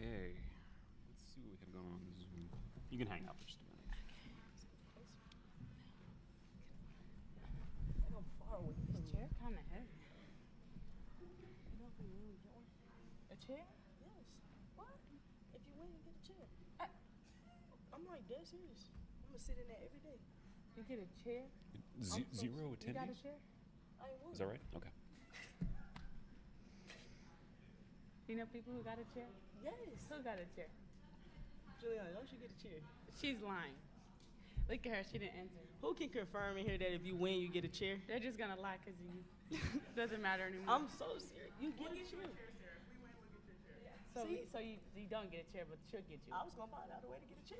Okay. Let's see what we have going on Zoom. You can hang out for just a minute. I'm far away. This chair kind of heavy. A chair? Yes. What? If you win, you get a chair. I'm like dead serious. I'm gonna sit in there every day. You get a chair? Zero You got a attendees? chair? I ain't won. Is that right? Okay. You know people who got a chair? Yes. Who got a chair? Juliana, don't you get a chair? She's lying. Look at her. She didn't answer. Who can confirm in here that if you win, you get a chair? They're just going to lie because you. Doesn't matter anymore. I'm so serious. You get a chair. So, See? so you don't get a chair, but she'll get you. I was gonna find out a way to get a chair.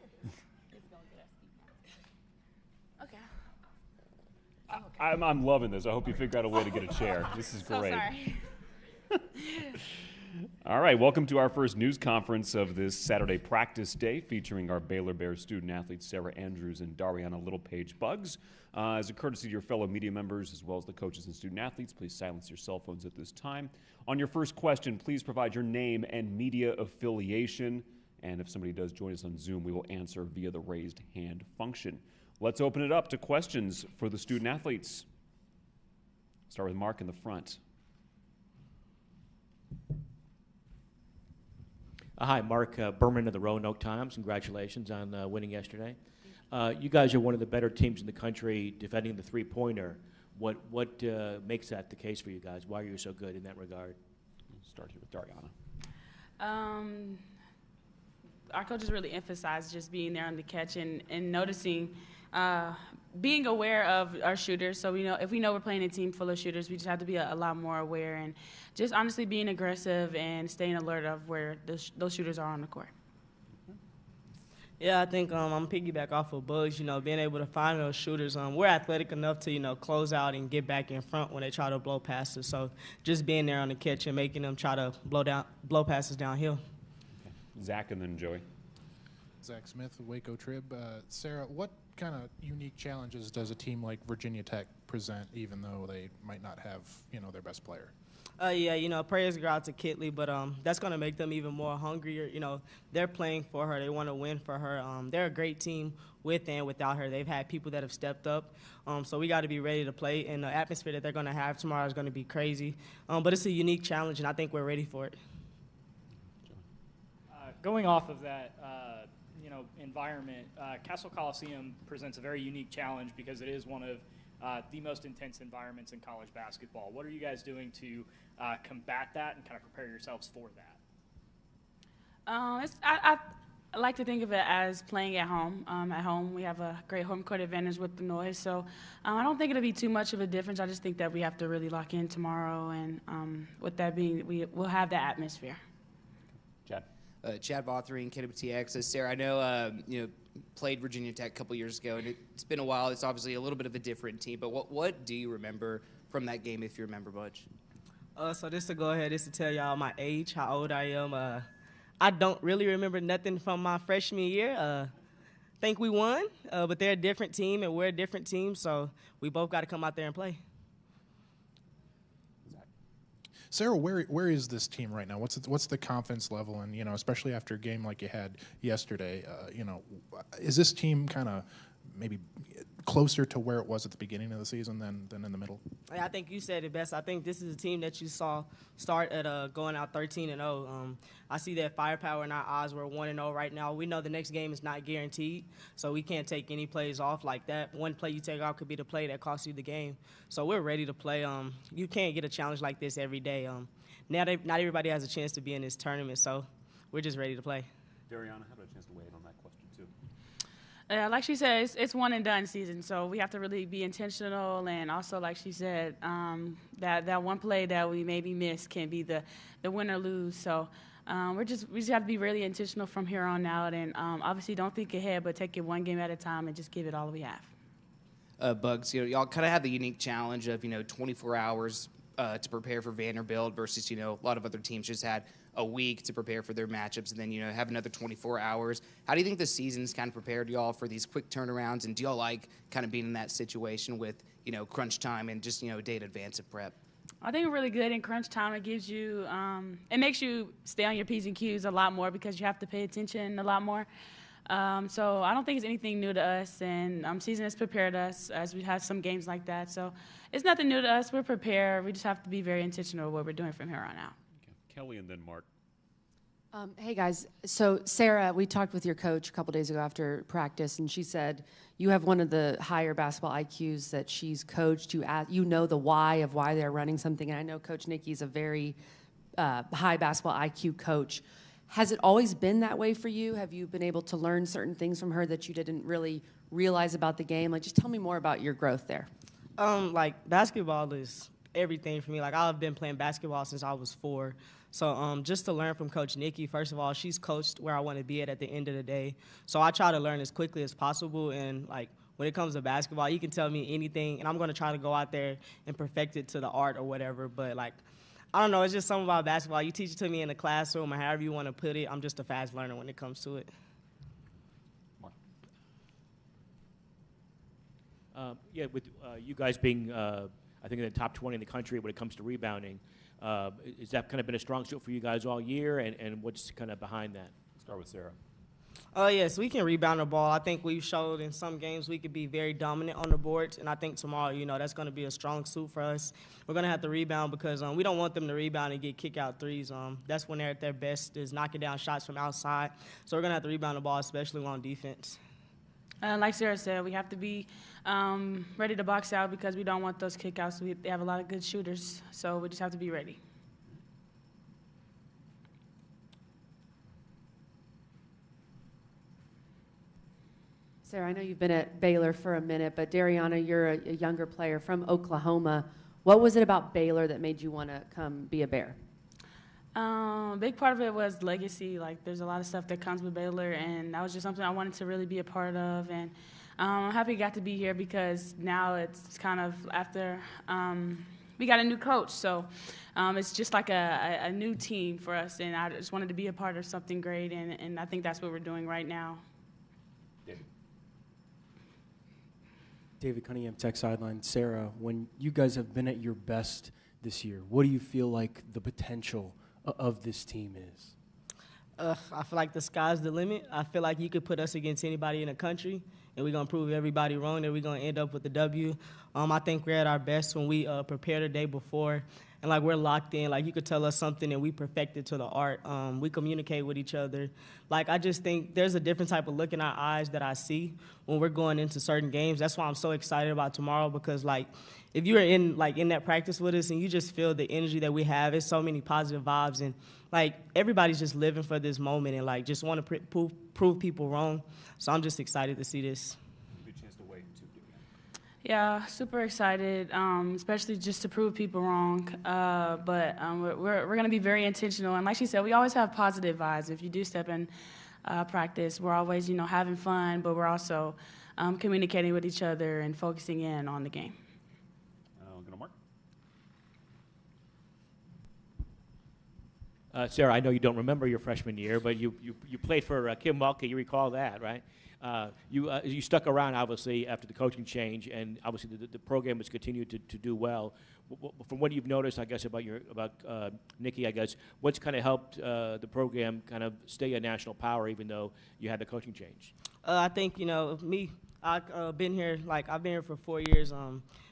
It's going to get us deep. Okay. I'm loving this. I hope you figure out a way to get a chair. This is So great. sorry. All right, welcome to our first news conference of this Saturday practice day featuring our Baylor Bears student athletes Sarah Andrews and Dariana Littlepage Buggs. As a courtesy to your fellow media members as well as the coaches and student athletes, please silence your cell phones at this time. On your first question, please provide your name and media affiliation. And if somebody does join us on Zoom, we will answer via the raised hand function. Let's open it up to questions for the student athletes. Start with Mark in the front. Hi, Mark Berman of the Roanoke Times. Congratulations on winning yesterday. You guys are one of the better teams in the country defending the three-pointer. What makes that the case for you guys? Why are you so good in that regard? We'll start here with Dariana. Our coaches really emphasize just being there on the catch and noticing, being aware of our shooters. So if we know we're playing a team full of shooters, we just have to be a lot more aware and just honestly being aggressive and staying alert of where those shooters are on the court. Yeah, I think I'm piggyback off of Bugs. Being able to find those shooters. We're athletic enough to close out and get back in front when they try to blow passes. So just being there on the catch and making them try to blow passes downhill. Okay. Zach and then Joey. Zach Smith of Waco Trib. Sarah, what kind of unique challenges does a team like Virginia Tech present, even though they might not have, their best player? Prayers go out to Kitley, but that's going to make them even more hungrier. They're playing for her. They want to win for her. They're a great team with and without her. They've had people that have stepped up, so we got to be ready to play, and the atmosphere that they're going to have tomorrow is going to be crazy. But it's a unique challenge, and I think we're ready for it. Going off of that, environment, Cassell Coliseum presents a very unique challenge because it is one of the most intense environments in college basketball. What are you guys doing to combat that and kind of prepare yourselves for that? I like to think of it as playing at home. At home, we have a great home court advantage with the noise, so I don't think it'll be too much of a difference. I just think that we have to really lock in tomorrow, and with that being, we'll have that atmosphere. Chad. Chad Vothering, KWTX. Sarah, I know played Virginia Tech a couple years ago, and it's been a while. It's obviously a little bit of a different team, but what do you remember from that game, if you remember much? So just to go ahead, just to tell y'all my age, how old I am. I don't really remember nothing from my freshman year. I think we won, but they're a different team, and we're a different team, so we both got to come out there and play. Sarah, where is this team right now? What's the confidence level, and especially after a game like you had yesterday, is this team kind of maybe closer to where it was at the beginning of the season than in the middle? I think you said it best. I think this is a team that you saw start at going out 13-0. I see that firepower in our eyes. We're 1-0 right now. We know the next game is not guaranteed, so we can't take any plays off like that. One play you take off could be the play that costs you the game. So we're ready to play. You can't get a challenge like this every day. Not everybody has a chance to be in this tournament, so we're just ready to play. Dariana, how about a chance to weigh in on that question too? Like she said, it's one and done season, so we have to really be intentional. And also, like she said, that one play that we maybe miss can be the win or lose. So we just have to be really intentional from here on out, and obviously don't think ahead, but take it one game at a time and just give it all we have. Bugs, y'all kind of have the unique challenge of 24 hours to prepare for Vanderbilt versus a lot of other teams just had a week to prepare for their matchups and then have another 24 hours. How do you think the season's kind of prepared y'all for these quick turnarounds, and do y'all like kind of being in that situation with crunch time and just a day in advance of prep? I think we're really good in crunch time. It gives you, it makes you stay on your P's and Q's a lot more because you have to pay attention a lot more. So I don't think it's anything new to us, and season has prepared us as we have some games like that. So it's nothing new to us. We're prepared. We just have to be very intentional with what we're doing from here on out. Okay. Kelly and then Mark. Hey, guys. So, Sarah, we talked with your coach a couple days ago after practice, and she said you have one of the higher basketball IQs that she's coached. You know the why of why they're running something, and I know Coach Nikki's a very high basketball IQ coach. Has it always been that way for you? Have you been able to learn certain things from her that you didn't really realize about the game? Like, just tell me more about your growth there. Like, basketball is everything for me. Like, I've been playing basketball since I was 4. So just to learn from Coach Nikki, first of all, she's coached where I want to be at the end of the day. So I try to learn as quickly as possible. And, like, when it comes to basketball, you can tell me anything, and I'm going to try to go out there and perfect it to the art or whatever. But, like, I don't know. It's just something about basketball. You teach it to me in the classroom or however you want to put it. I'm just a fast learner when it comes to it. Yeah, with you guys being, I think, in the top 20 in the country when it comes to rebounding, has that kind of been a strong suit for you guys all year, and what's kind of behind that? Start with Sarah. Yes, we can rebound the ball. I think we've showed in some games we could be very dominant on the boards, and I think tomorrow, that's going to be a strong suit for us. We're going to have to rebound because we don't want them to rebound and get kick-out threes. That's when they're at their best, is knocking down shots from outside. So we're going to have to rebound the ball, especially on defense. Like Sarah said, we have to be ready to box out because we don't want those kickouts. They have a lot of good shooters, so we just have to be ready. Sarah, I know you've been at Baylor for a minute, but Dariana, you're a younger player from Oklahoma. What was it about Baylor that made you want to come be a Bear? A big part of it was legacy. Like, there's a lot of stuff that comes with Baylor, and that was just something I wanted to really be a part of. And I'm happy I got to be here because now it's kind of after we got a new coach. So it's just like a new team for us, and I just wanted to be a part of something great, and I think that's what we're doing right now. David Cunningham, Tech Sideline. Sarah, when you guys have been at your best this year, what do you feel like the potential of this team is? I feel like the sky's the limit. I feel like you could put us against anybody in the country, and we're going to prove everybody wrong, and we're going to end up with the W. I think we're at our best when we prepare the day before, and, like, we're locked in. Like, you could tell us something, and we perfect it to the art. We communicate with each other. Like, I just think there's a different type of look in our eyes that I see when we're going into certain games. That's why I'm so excited about tomorrow because, like, if you're in that practice with us and you just feel the energy that we have, it's so many positive vibes, and, like, everybody's just living for this moment and, like, just want to prove people wrong. So I'm just excited to see this. Good chance to wait too. Yeah, super excited, especially just to prove people wrong. But we're going to be very intentional. And like she said, we always have positive vibes. If you do step in practice, we're always, having fun, but we're also communicating with each other and focusing in on the game. Sarah, I know you don't remember your freshman year, but you played for Kim Mulkey. You recall that, right? You stuck around, obviously, after the coaching change, and obviously the program has continued to do well. From what you've noticed, I guess, about Nikki, I guess, what's kind of helped the program kind of stay a national power even though you had the coaching change? I think, me, I've been here for 4 years.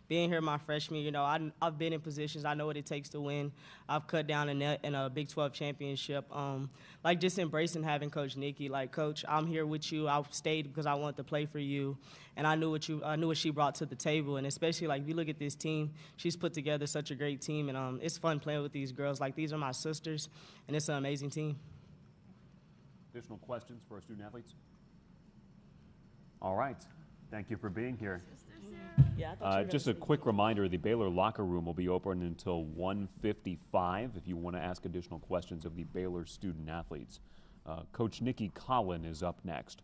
Being here my freshman year, I've been in positions. I know what it takes to win. I've cut down a net in a Big 12 championship. Just embracing having Coach Nikki. Like, Coach, I'm here with you. I stayed because I wanted to play for you, and I knew what she brought to the table. And especially, like, if you look at this team, she's put together such a great team, and it's fun playing with these girls. Like, these are my sisters, and it's an amazing team. Additional questions for our student athletes? All right. Thank you for being here. Yeah, just a quick reminder, the Baylor locker room will be open until 1:55 if you want to ask additional questions of the Baylor student athletes. Coach Nikki Collin is up next.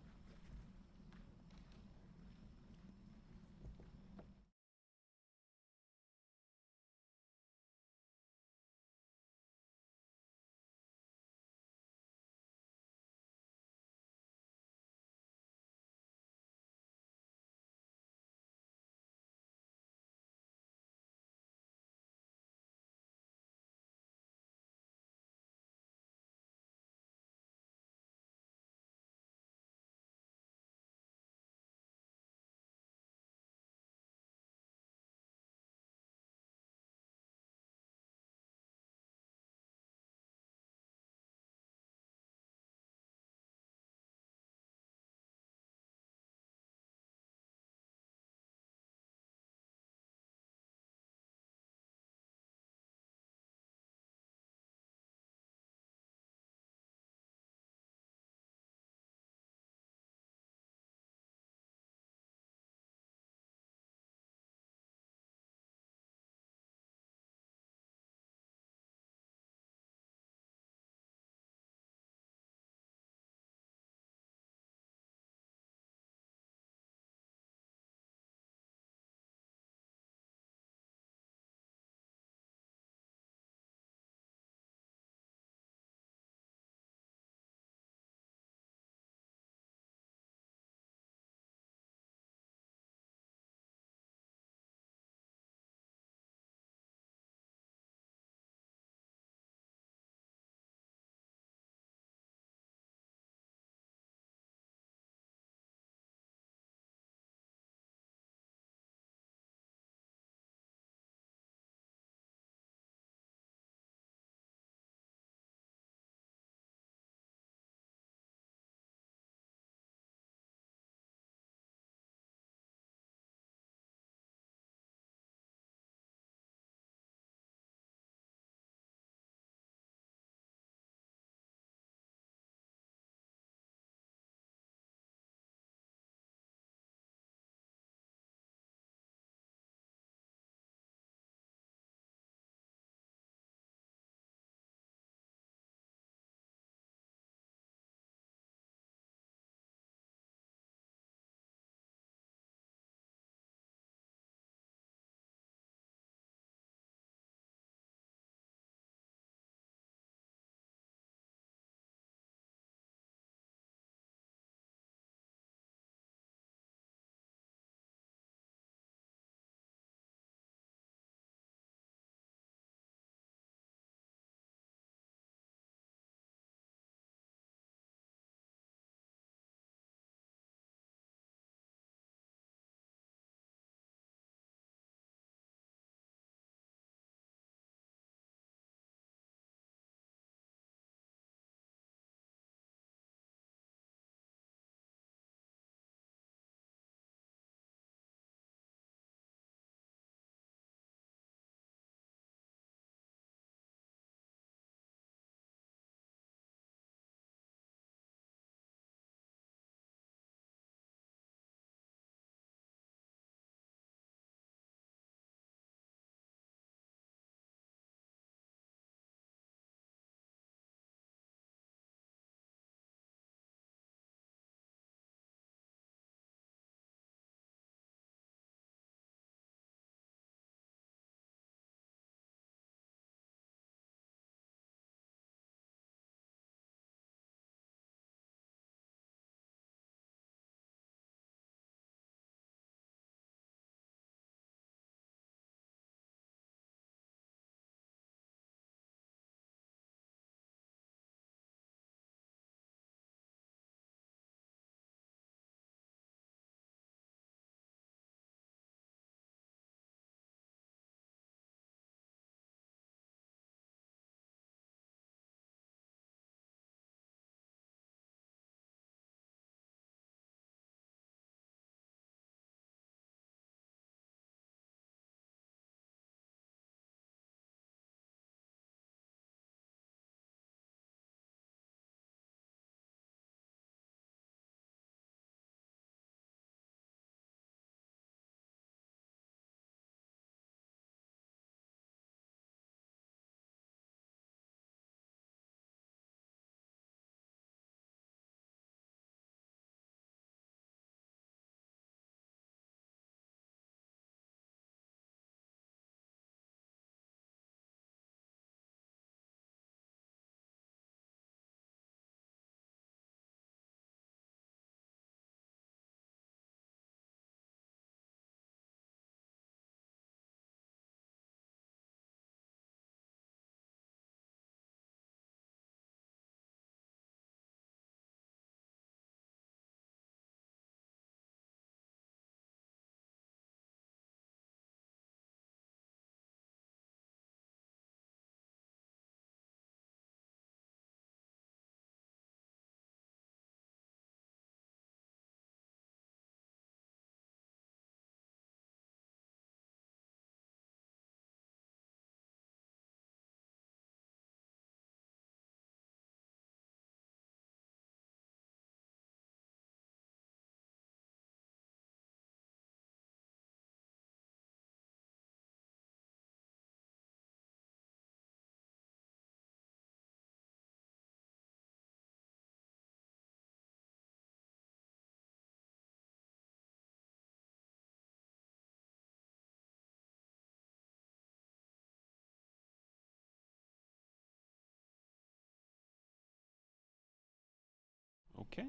Okay.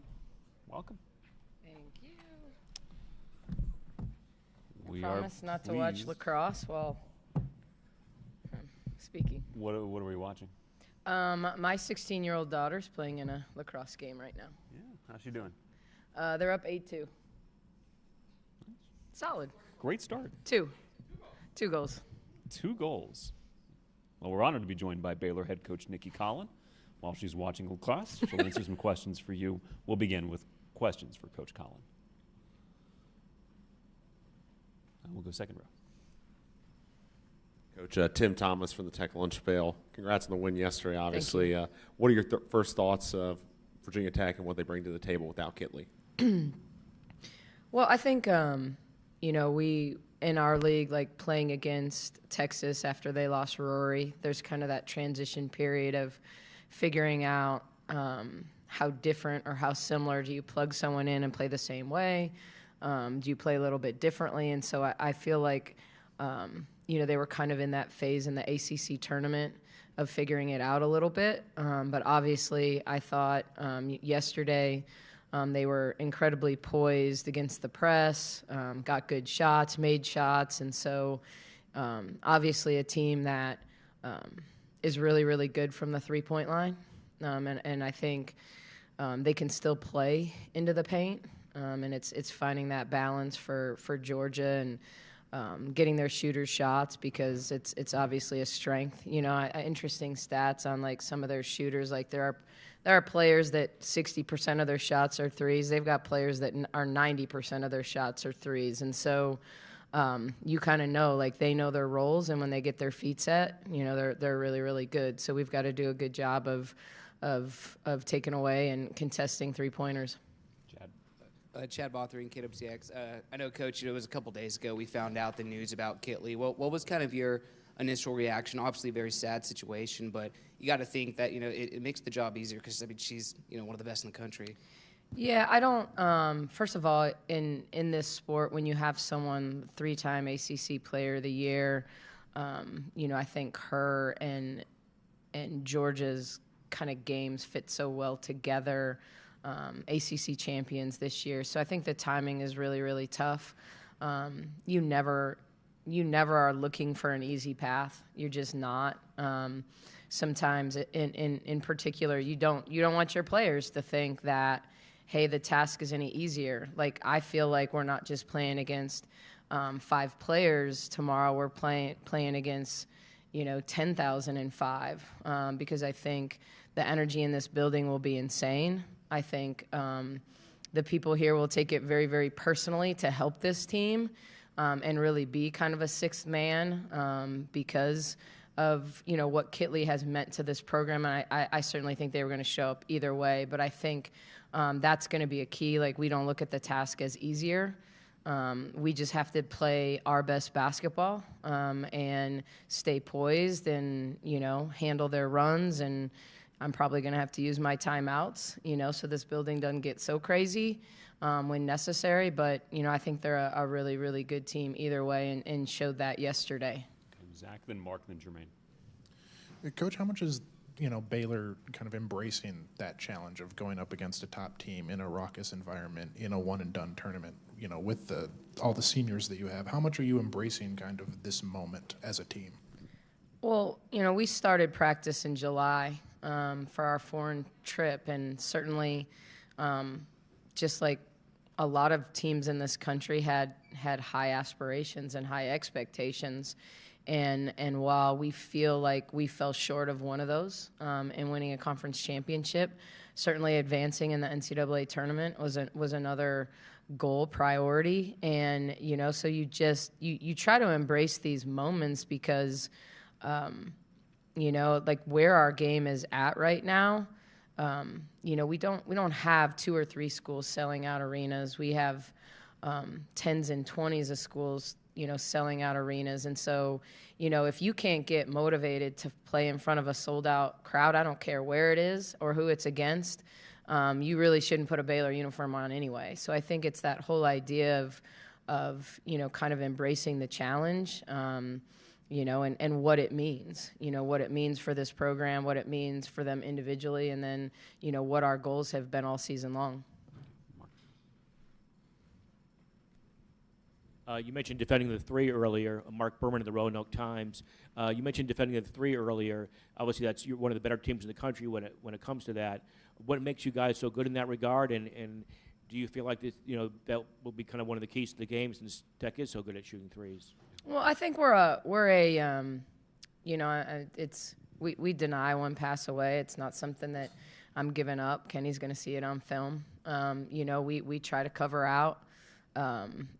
Welcome. Thank you. We Promise are not to watch pleased. lacrosse while I'm speaking. What are we watching? My 16-year-old daughter's playing in a lacrosse game right now. Yeah. How's she doing? They're up 8-2. Solid. Great start. Two goals. 2 goals. Well, we're honored to be joined by Baylor head coach Nikki Collin. While she's watching lacrosse, she'll answer some questions for you. We'll begin with questions for Coach Collin. And we'll go second row. Coach, Tim Thomas from the Tech Lunch Pail. Congrats on the win yesterday, obviously. What are your first thoughts of Virginia Tech and what they bring to the table without Kitley? Well, I think, we in our league, like playing against Texas after they lost Rory, there's kind of that transition period of figuring out how different or how similar do you plug someone in and play the same way? Do you play a little bit differently? And so I feel like, they were kind of in that phase in the ACC tournament of figuring it out a little bit. But obviously, I thought yesterday they were incredibly poised against the press, got good shots, made shots. And so obviously a team that is really, really good from the three-point line. And I think they can still play into the paint. And it's finding that balance for Georgia and getting their shooters shots, because it's obviously a strength. Interesting stats on like some of their shooters. Like there are players that 60% of their shots are threes. They've got players that are 90% of their shots are threes. And so you kind of know, like they know their roles, and when they get their feet set, they're really, really good. So we've got to do a good job of taking away and contesting three-pointers. Chad Bothering, KWCX. I know, Coach, it was a couple days ago we found out the news about Kitley. What was kind of your initial reaction? Obviously a very sad situation, but you got to think that, it makes the job easier because, she's, one of the best in the country. Yeah, I don't first of all, in this sport, when you have someone 3-time ACC Player of the Year, I think her and Georgia's kind of games fit so well together. ACC champions this year. So I think the timing is really, really tough. You never are looking for an easy path. You're just not. Sometimes in particular, you don't want your players to think that, hey, the task is any easier. Like, I feel like we're not just playing against 5 players tomorrow. We're playing against 10,005, because I think the energy in this building will be insane. I think the people here will take it very, very personally to help this team and really be kind of a sixth man because of, what Kitley has meant to this program. And I certainly think they were going to show up either way. But I think that's going to be a key. Like, we don't look at the task as easier. We just have to play our best basketball and stay poised and, handle their runs. And I'm probably going to have to use my timeouts, so this building doesn't get so crazy when necessary. But, I think they're a really, really good team either way and showed that yesterday. Okay, Zach, then Mark, then Jermaine. Coach, how much is Baylor kind of embracing that challenge of going up against a top team in a raucous environment in a one-and-done tournament, with all the seniors that you have? How much are you embracing kind of this moment as a team? Well, we started practice in July for our foreign trip, and certainly just like a lot of teams in this country had high aspirations and high expectations. And while we feel like we fell short of one of those in winning a conference championship, certainly advancing in the NCAA tournament was another goal priority. And, so you try to embrace these moments because, like where our game is at right now, we don't have 2 or 3 schools selling out arenas. We have 10s and 20s of schools selling out arenas. And so, if you can't get motivated to play in front of a sold-out crowd, I don't care where it is or who it's against, you really shouldn't put a Baylor uniform on anyway. So I think it's that whole idea of kind of embracing the challenge. and what it means, what it means for this program, what it means for them individually, and then, what our goals have been all season long. You mentioned defending the three earlier. Mark Berman of the Roanoke Times. You mentioned defending the three earlier. Obviously, you're one of the better teams in the country when it comes to that. What makes you guys so good in that regard? And do you feel like this, that will be kind of one of the keys to the game since Tech is so good at shooting threes? Well, I think we deny one pass away. It's not something that I'm giving up. Kenny's going to see it on film. We try to cover out.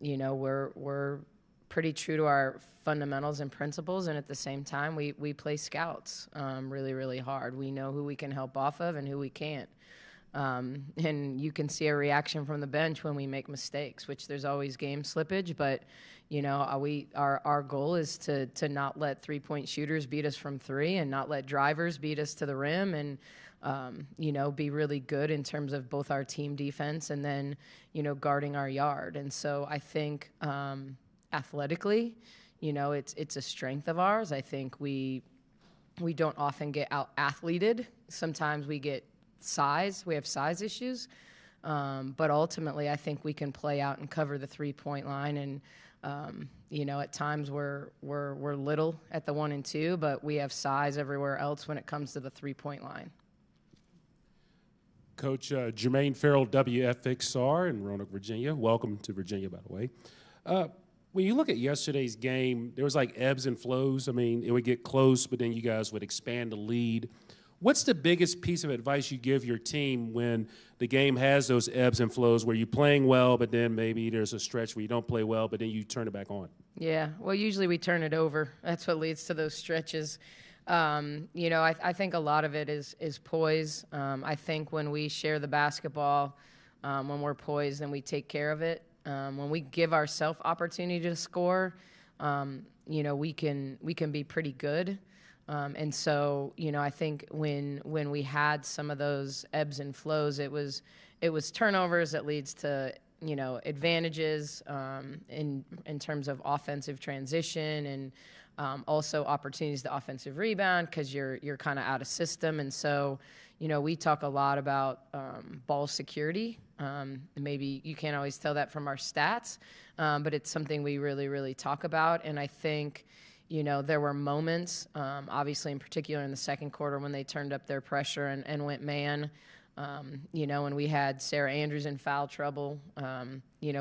We're pretty true to our fundamentals and principles, and at the same time, we play scouts really, really hard. We know who we can help off of and who we can't. And you can see a reaction from the bench when we make mistakes, which there's always game slippage, but our goal is to not let three-point shooters beat us from three and not let drivers beat us to the rim, and be really good in terms of both our team defense and then, guarding our yard. And so I think athletically, it's a strength of ours. I think we don't often get out-athleted. Sometimes we get size. We have size issues. But ultimately, I think we can play out and cover the three-point line. And, at times we're little at the 1 and 2, but we have size everywhere else when it comes to the three-point line. Coach Jermaine Farrell, WFXR in Roanoke, Virginia. Welcome to Virginia, by the way. When you look at yesterday's game, there was like ebbs and flows. I mean, it would get close, but then you guys would expand the lead. What's the biggest piece of advice you give your team when the game has those ebbs and flows where you're playing well, but then maybe there's a stretch where you don't play well, but then you turn it back on? Yeah, well, usually we turn it over. That's what leads to those stretches. I think a lot of it is poise. I think when we share the basketball, when we're poised and we take care of it, when we give ourselves opportunity to score, we can be pretty good. And so, I think when we had some of those ebbs and flows, it was turnovers that leads to, advantages in terms of offensive transition and also opportunities to offensive rebound because you're kind of out of system. And so, we talk a lot about ball security. Maybe you can't always tell that from our stats, but it's something we really, really talk about. And I think, there were moments, obviously in particular in the second quarter when they turned up their pressure and went man. When we had Sarah Andrews in foul trouble, we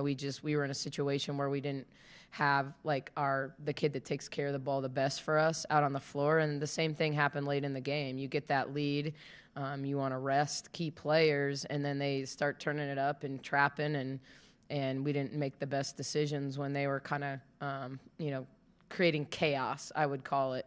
were in a situation where we didn't have like the kid that takes care of the ball the best for us out on the floor. And the same thing happened late in the game. You get that lead, you want to rest key players, and then they start turning it up and trapping, and we didn't make the best decisions when they were kind of, creating chaos, I would call it.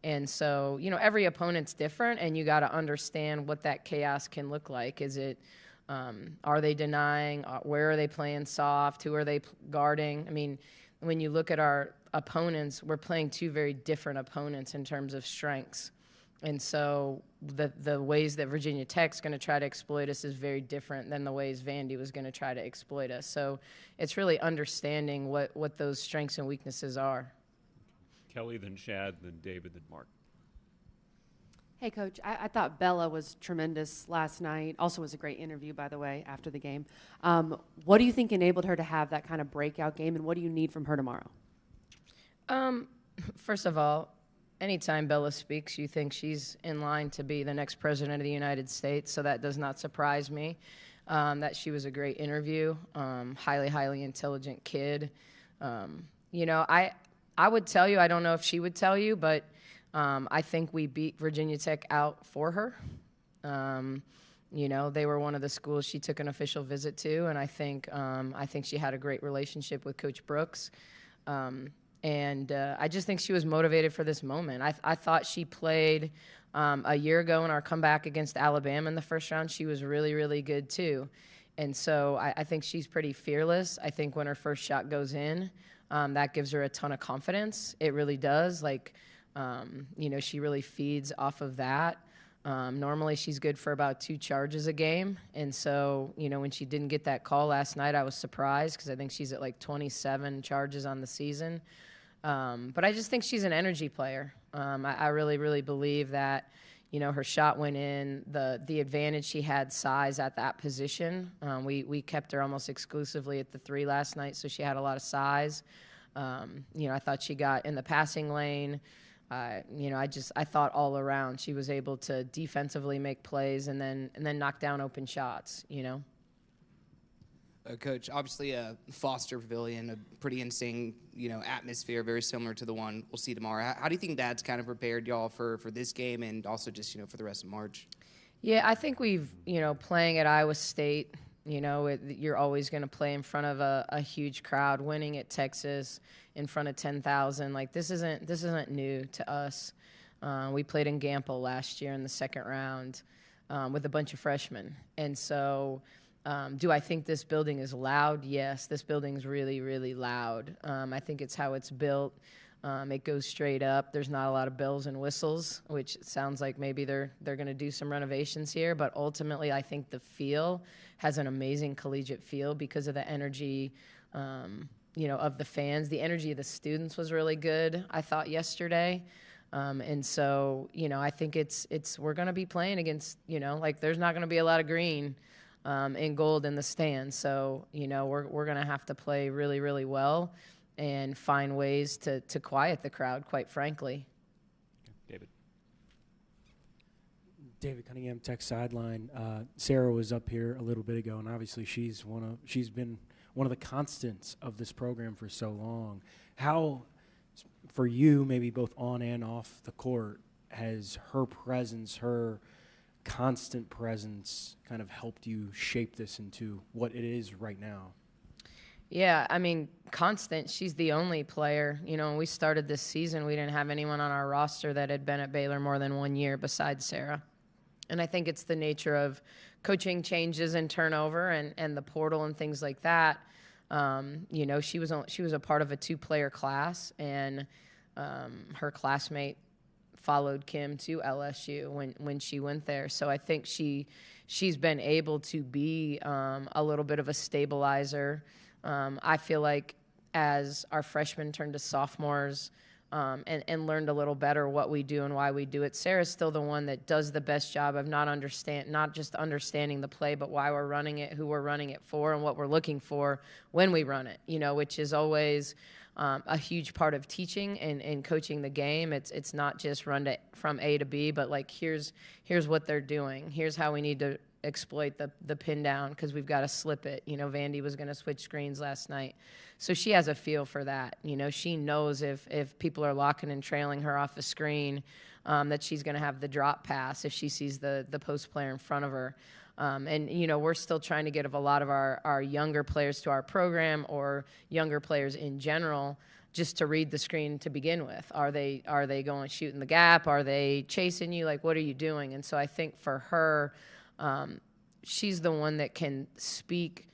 And so, every opponent's different, and you got to understand what that chaos can look like. Is it, are they denying? Where are they playing soft? Who are they guarding? I mean, when you look at our opponents, we're playing two very different opponents in terms of strengths. And so the ways that Virginia Tech's going to try to exploit us is very different than the ways Vandy was going to try to exploit us. So it's really understanding what those strengths and weaknesses are. Kelly, then Shad, then David, then Mark. Hey, Coach, I thought Bella was tremendous last night. Also was a great interview, by the way, after the game. What do you think enabled her to have that kind of breakout game, and what do you need from her tomorrow? First of all, anytime Bella speaks, you think she's in line to be the next president of the United States, so that does not surprise me. That she was a great interview, highly, highly intelligent kid. I would tell you, I don't know if she would tell you, but I think we beat Virginia Tech out for her. They were one of the schools she took an official visit to, and I think she had a great relationship with Coach Brooks. I just think she was motivated for this moment. I thought she played a year ago in our comeback against Alabama in the first round. She was really, really good too. And so I think she's pretty fearless. I think when her first shot goes in, that gives her a ton of confidence. It really does. She really feeds off of that. Normally she's good for about 2 charges a game. And so, when she didn't get that call last night, I was surprised because I think she's at 27 charges on the season. But I just think she's an energy player. I really, really believe that, her shot went in. The advantage she had size at that position. We kept her almost exclusively at the 3 last night, so she had a lot of size. I thought she got in the passing lane. I thought all around she was able to defensively make plays and then knock down open shots. Coach, obviously Foster Pavilion, a pretty insane, atmosphere, very similar to the one we'll see tomorrow. How do you think that's kind of prepared y'all for this game and also just, for the rest of March? Yeah, I think we've, playing at Iowa State, you're always going to play in front of a huge crowd. Winning at Texas in front of 10,000, like this isn't new to us. We played in Gamble last year in the second round with a bunch of freshmen, and so. Do I think this building is loud? Yes, this building's really, really loud. I think it's how it's built. It goes straight up. There's not a lot of bells and whistles, which sounds like maybe they're going to do some renovations here. But ultimately, I think the feel has an amazing collegiate feel because of the energy, of the fans. The energy of the students was really good, I thought, yesterday. And so, I think we're going to be playing against, there's not going to be a lot of green and gold in the stands. So, we're going to have to play really, really well and find ways to quiet the crowd, quite frankly. David Cunningham, Tech Sideline. Sarah was up here a little bit ago, and obviously she's been one of the constants of this program for so long. How, for you, maybe both on and off the court, has her presence, her constant presence kind of helped you shape this into what it is right now? Yeah, I mean, constant. She's the only player. When we started this season, we didn't have anyone on our roster that had been at Baylor more than 1 year besides Sarah. And I think it's the nature of coaching changes and turnover and the portal and things like that. She was a part of a 2-player class, and her classmate followed Kim to LSU when she went there. So I think she's been able to be a little bit of a stabilizer. I feel like as our freshmen turn to sophomores and learned a little better what we do and why we do it, Sarah's still the one that does the best job of not just understanding the play, but why we're running it, who we're running it for, and what we're looking for when we run it, which is always a huge part of teaching and coaching the game. It's not just run from A to B, but like here's what they're doing. Here's how we need to exploit the pin down because we've got to slip it. Vandy was going to switch screens last night. So she has a feel for that. She knows if people are locking and trailing her off a screen, that she's going to have the drop pass if she sees the post player in front of her. We're still trying to get a lot of our younger players to our program or younger players in general just to read the screen to begin with. Are they going shooting the gap? Are they chasing you? Like, what are you doing? And so I think for her, she's the one that can speak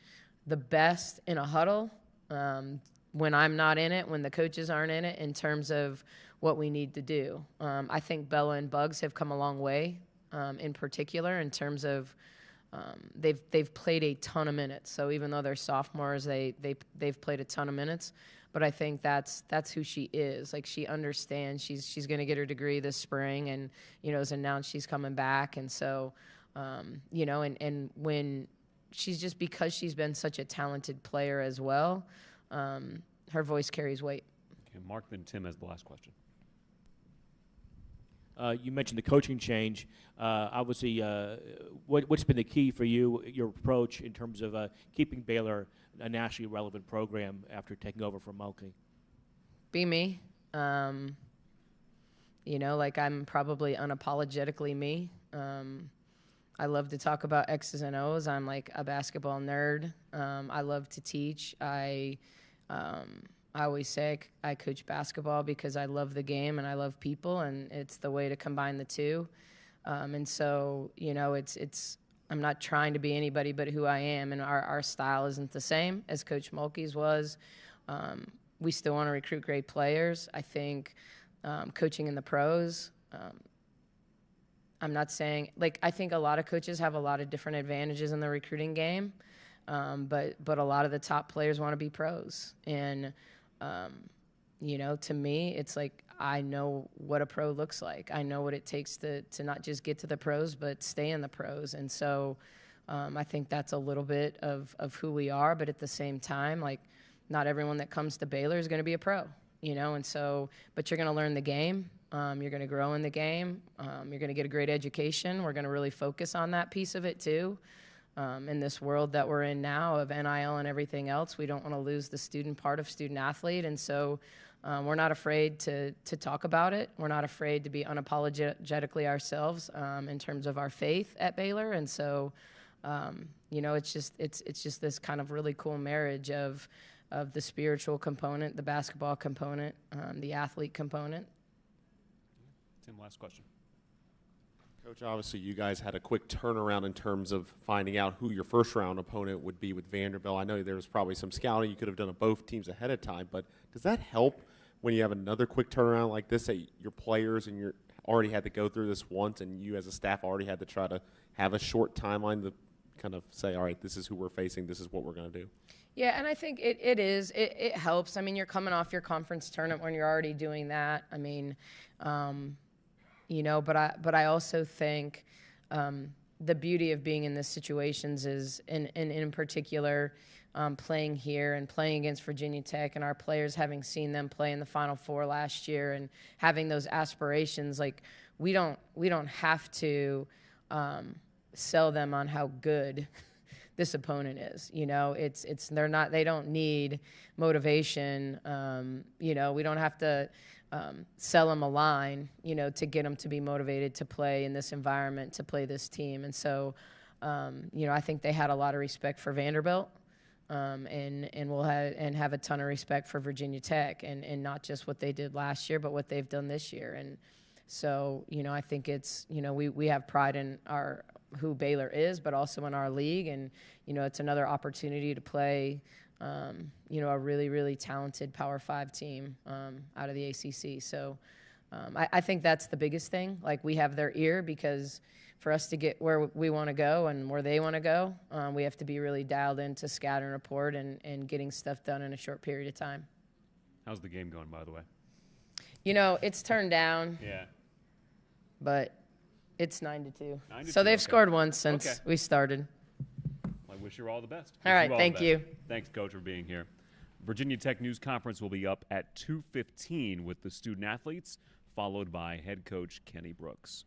the best in a huddle when I'm not in it, when the coaches aren't in it, in terms of what we need to do. I think Bella and Bugs have come a long way in particular in terms of they've played a ton of minutes. So even though they're sophomores, they've played a ton of minutes. But I think that's who she is. Like, she understands she's going to get her degree this spring, and has announced she's coming back. And so, and when she's just, because she's been such a talented player as well, her voice carries weight. Okay, Mark, then Tim has the last question. You mentioned the coaching change. Obviously, what's been the key for you, your approach in terms of keeping Baylor a nationally relevant program after taking over from Mulkey? Be me. I'm probably unapologetically me. I love to talk about X's and O's. I'm like a basketball nerd. I love to teach. I always say I coach basketball because I love the game and I love people, and it's the way to combine the two. And so, I'm not trying to be anybody but who I am, and our style isn't the same as Coach Mulkey's was. We still want to recruit great players. I think coaching in the pros, I'm not saying, I think a lot of coaches have a lot of different advantages in the recruiting game, but a lot of the top players want to be pros. And To me, it's like I know what a pro looks like. I know what it takes to not just get to the pros, but stay in the pros. And so I think that's a little bit of who we are. But at the same time, like, not everyone that comes to Baylor is going to be a pro, and so, but you're going to learn the game. You're going to grow in the game. You're going to get a great education. We're going to really focus on that piece of it too. In this world that we're in now of NIL and everything else, we don't want to lose the student part of student athlete. And so we're not afraid to talk about it. We're not afraid to be unapologetically ourselves in terms of our faith at Baylor. And so, it's just this kind of really cool marriage of the spiritual component, the basketball component, the athlete component. Tim, last question. Coach, obviously you guys had a quick turnaround in terms of finding out who your first-round opponent would be with Vanderbilt. I know there was probably some scouting. You could have done of both teams ahead of time, but does that help when you have another quick turnaround like this, that your players and you already had to go through this once and you as a staff already had to try to have a short timeline to kind of say, all right, this is who we're facing, this is what we're going to do? Yeah, and I think it helps. I mean, you're coming off your conference tournament when you're already doing that. I mean, but I also think the beauty of being in these situations is, in particular, playing here and playing against Virginia Tech and our players having seen them play in the Final Four last year and having those aspirations. Like, we don't have to sell them on how good this opponent is. They don't need motivation. We don't have to sell them a line, to get them to be motivated to play in this environment, to play this team. And so, I think they had a lot of respect for Vanderbilt, and will have a ton of respect for Virginia Tech, and not just what they did last year, but what they've done this year. And so, I think it's, we have pride in who Baylor is, but also in our league. And, it's another opportunity to play, a really, really talented Power 5 team out of the ACC. So I think that's the biggest thing. Like, we have their ear, because for us to get where we want to go and where they want to go, we have to be really dialed into scout and report and getting stuff done in a short period of time. How's the game going, by the way? It's turned down. Yeah. But it's 9-2. 9-2, So they've okay. scored once since we started. Well, I wish you all the best. All right, thank you. Thanks, Coach, for being here. Virginia Tech News Conference will be up at 2:15 with the student athletes, followed by head coach Kenny Brooks.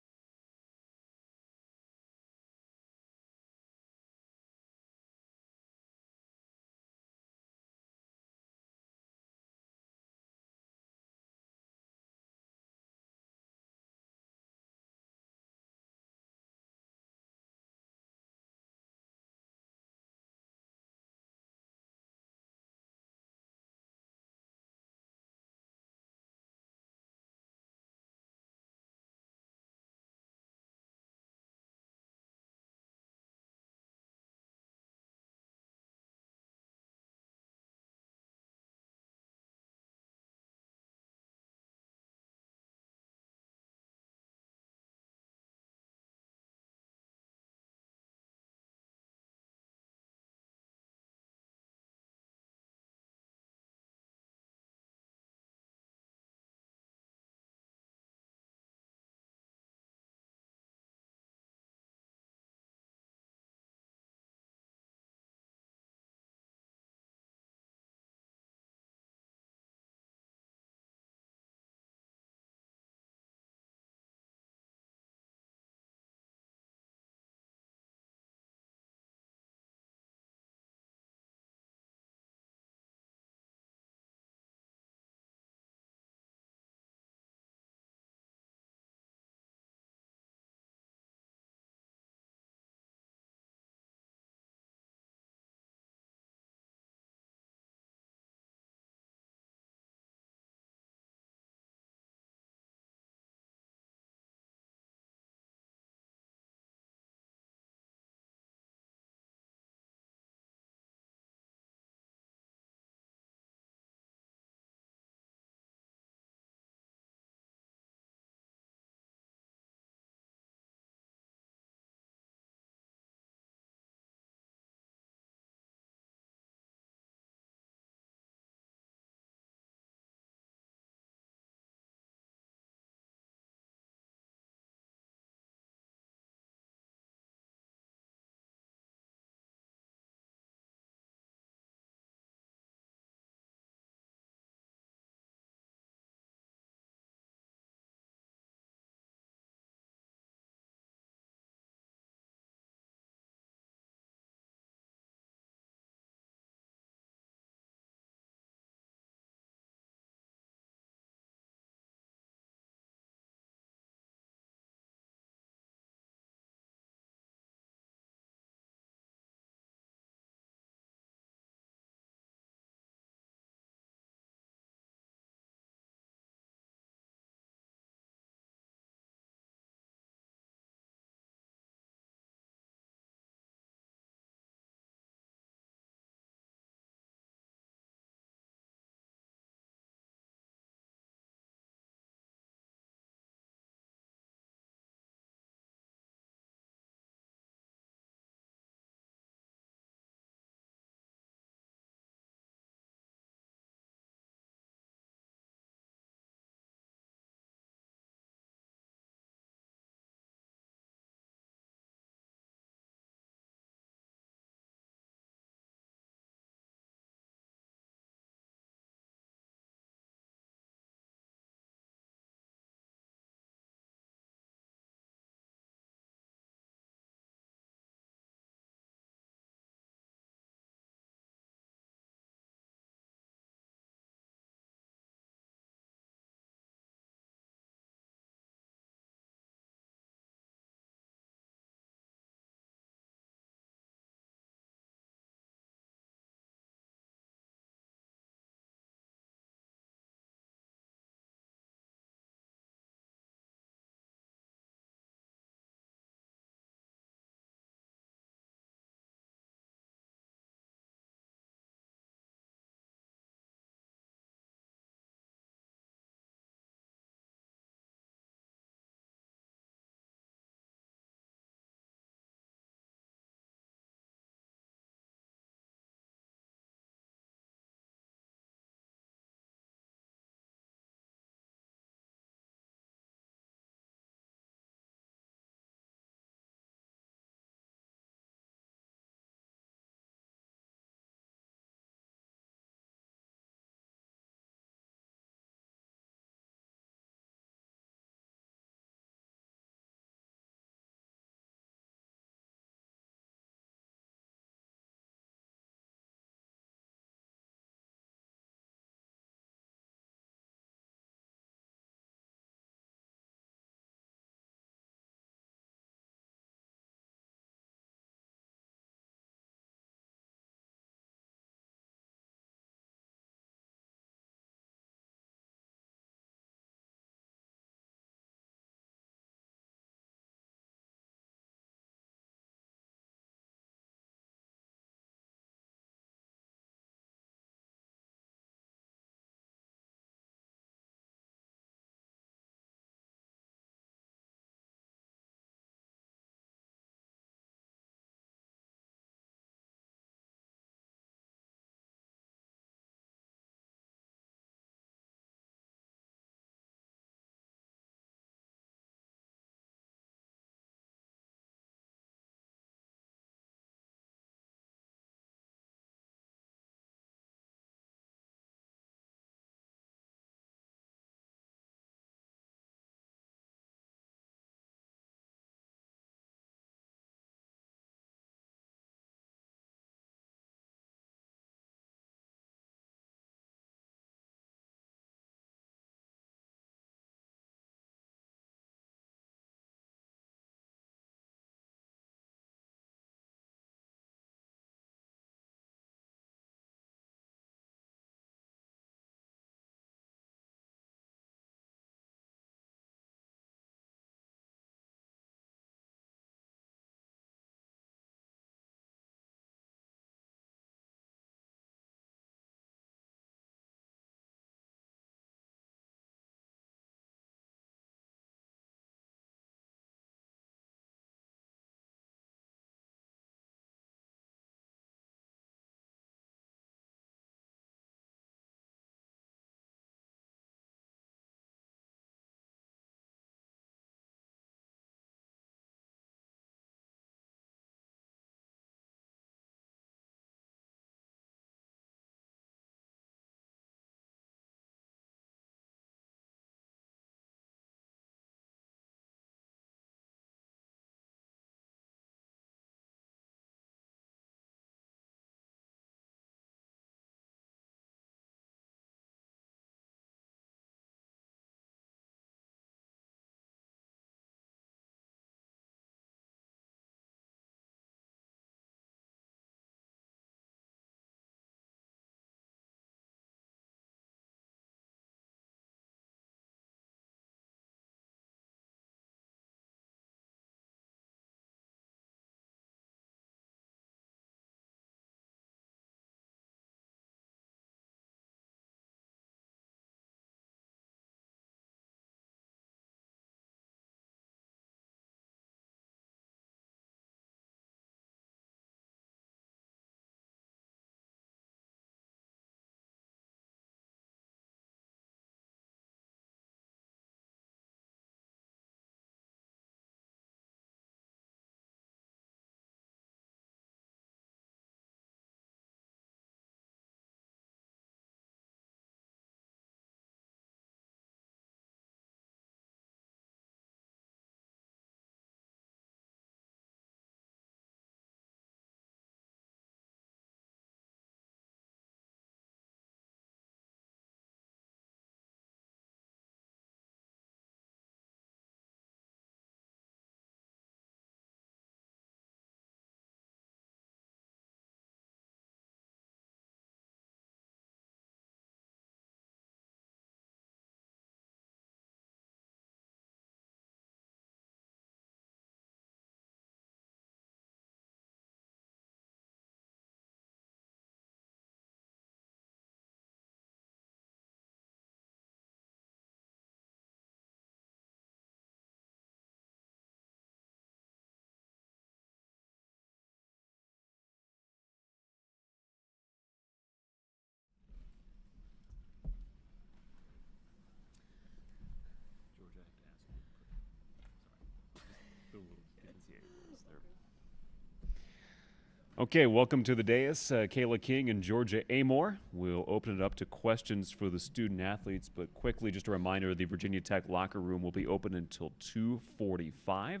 Okay, welcome to the dais, Kayla King and Georgia Amore. We'll open it up to questions for the student athletes, but quickly, just a reminder, the Virginia Tech locker room will be open until 2:45.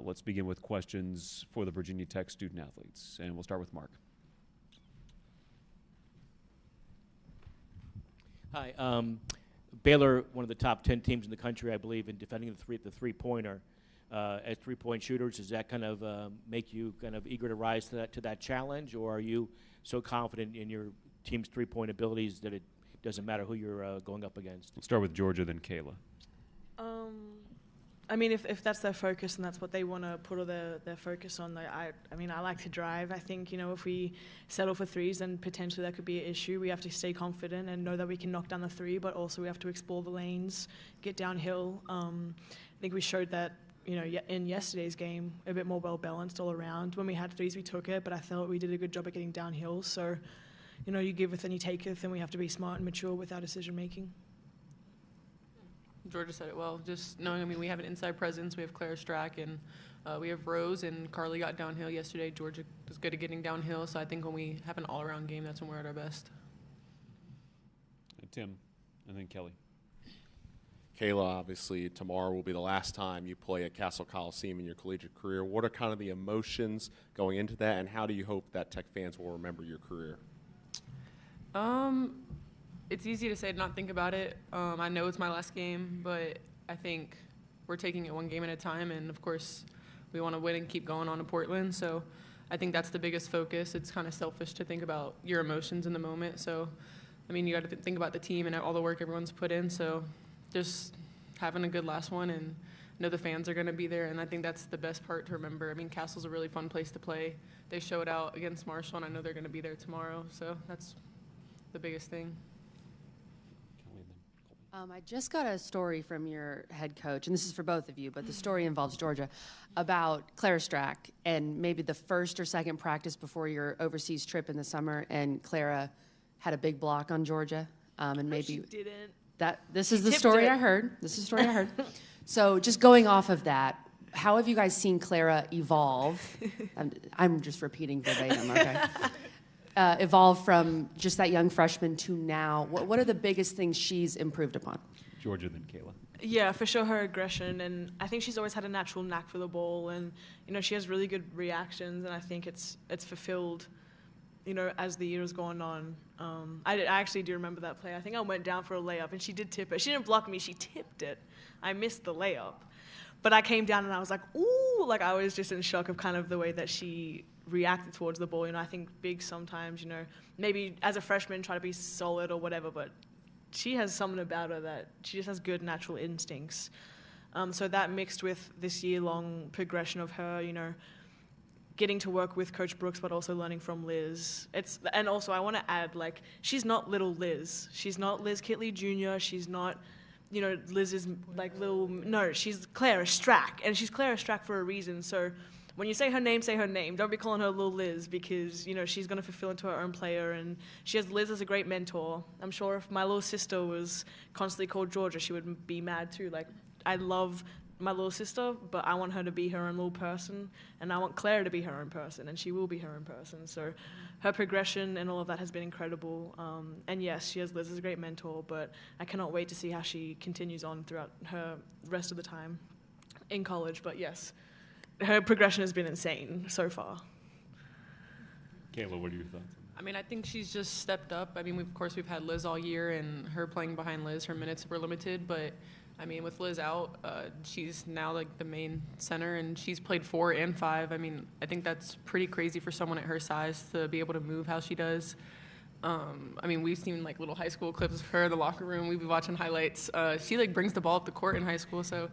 Let's begin with questions for the Virginia Tech student athletes, and we'll start with Mark. Hi. Baylor, one of the top 10 teams in the country, I believe, in defending the three-pointer. As three-point shooters, does that kind of make you kind of eager to rise to that challenge, or are you so confident in your team's three-point abilities that it doesn't matter who you're going up against? Let's start with Georgia, then Kayla. I mean, if that's their focus and that's what they want to put all their focus on, I mean, I like to drive. I think, if we settle for threes, then potentially that could be an issue. We have to stay confident and know that we can knock down the three, but also we have to explore the lanes, get downhill. I think we showed that, in yesterday's game, a bit more well-balanced all around. When we had threes, we took it, but I felt we did a good job at getting downhill. So, you giveth and you taketh, and we have to be smart and mature with our decision-making. Georgia said it well. Just knowing, we have an inside presence. We have Clara Strack, and we have Rose, and Carly got downhill yesterday. Georgia is good at getting downhill, so I think when we have an all-around game, that's when we're at our best. Tim, and then Kelly. Kayla, obviously, tomorrow will be the last time you play at Cassell Coliseum in your collegiate career. What are kind of the emotions going into that, and how do you hope that Tech fans will remember your career? It's easy to say to not think about it. I know it's my last game, but I think we're taking it one game at a time, and of course, we want to win and keep going on to Portland. So I think that's the biggest focus. It's kind of selfish to think about your emotions in the moment. So, you got to think about the team and all the work everyone's put in. So just having a good last one and know the fans are going to be there, and I think that's the best part to remember. Cassell's a really fun place to play. They showed out against Marshall, and I know they're going to be there tomorrow. So that's the biggest thing. I just got a story from your head coach, and this is for both of you, but the story involves Georgia, about Clara Strack and maybe the first or second practice before your overseas trip in the summer, and Clara had a big block on Georgia, and maybe she didn't. This is the story I heard. This is the story I heard. So just going off of that, how have you guys seen Clara evolve? I'm just repeating verbatim, okay? Evolve from just that young freshman to now. What are the biggest things she's improved upon? Georgia, then Kayla. Yeah, for sure, her aggression, and I think she's always had a natural knack for the ball, and she has really good reactions, and I think it's fulfilled, as the year has gone on. I actually do remember that play. I think I went down for a layup, and she did tip it. She didn't block me; she tipped it. I missed the layup, but I came down and I was like, ooh, I was just in shock of kind of the way that she reacted towards the ball. I think big sometimes, maybe as a freshman try to be solid or whatever, but she has something about her that she just has good natural instincts. So that mixed with this year-long progression of her, getting to work with Coach Brooks, but also learning from Liz. And also I want to add, she's not little Liz. She's not Liz Kitley Jr. She's not, Liz's no, she's Clara Strack, and she's Clara Strack for a reason. So when you say her name, say her name. Don't be calling her little Liz, because, she's going to fulfill into her own player, and she has Liz as a great mentor. I'm sure if my little sister was constantly called Georgia, she would be mad too. I love my little sister, but I want her to be her own little person, and I want Claire to be her own person, and she will be her own person. So her progression and all of that has been incredible. And yes, she has Liz as a great mentor, but I cannot wait to see how she continues on throughout her rest of the time in college. But yes, her progression has been insane so far. Kayla, what are your thoughts? I think she's just stepped up. Of course, we've had Liz all year, and her playing behind Liz, her minutes were limited, but with Liz out, she's now the main center, and she's played 4 and 5. I think that's pretty crazy for someone at her size to be able to move how she does. We've seen little high school clips of her in the locker room. We've been watching highlights. She brings the ball up the court in high school, so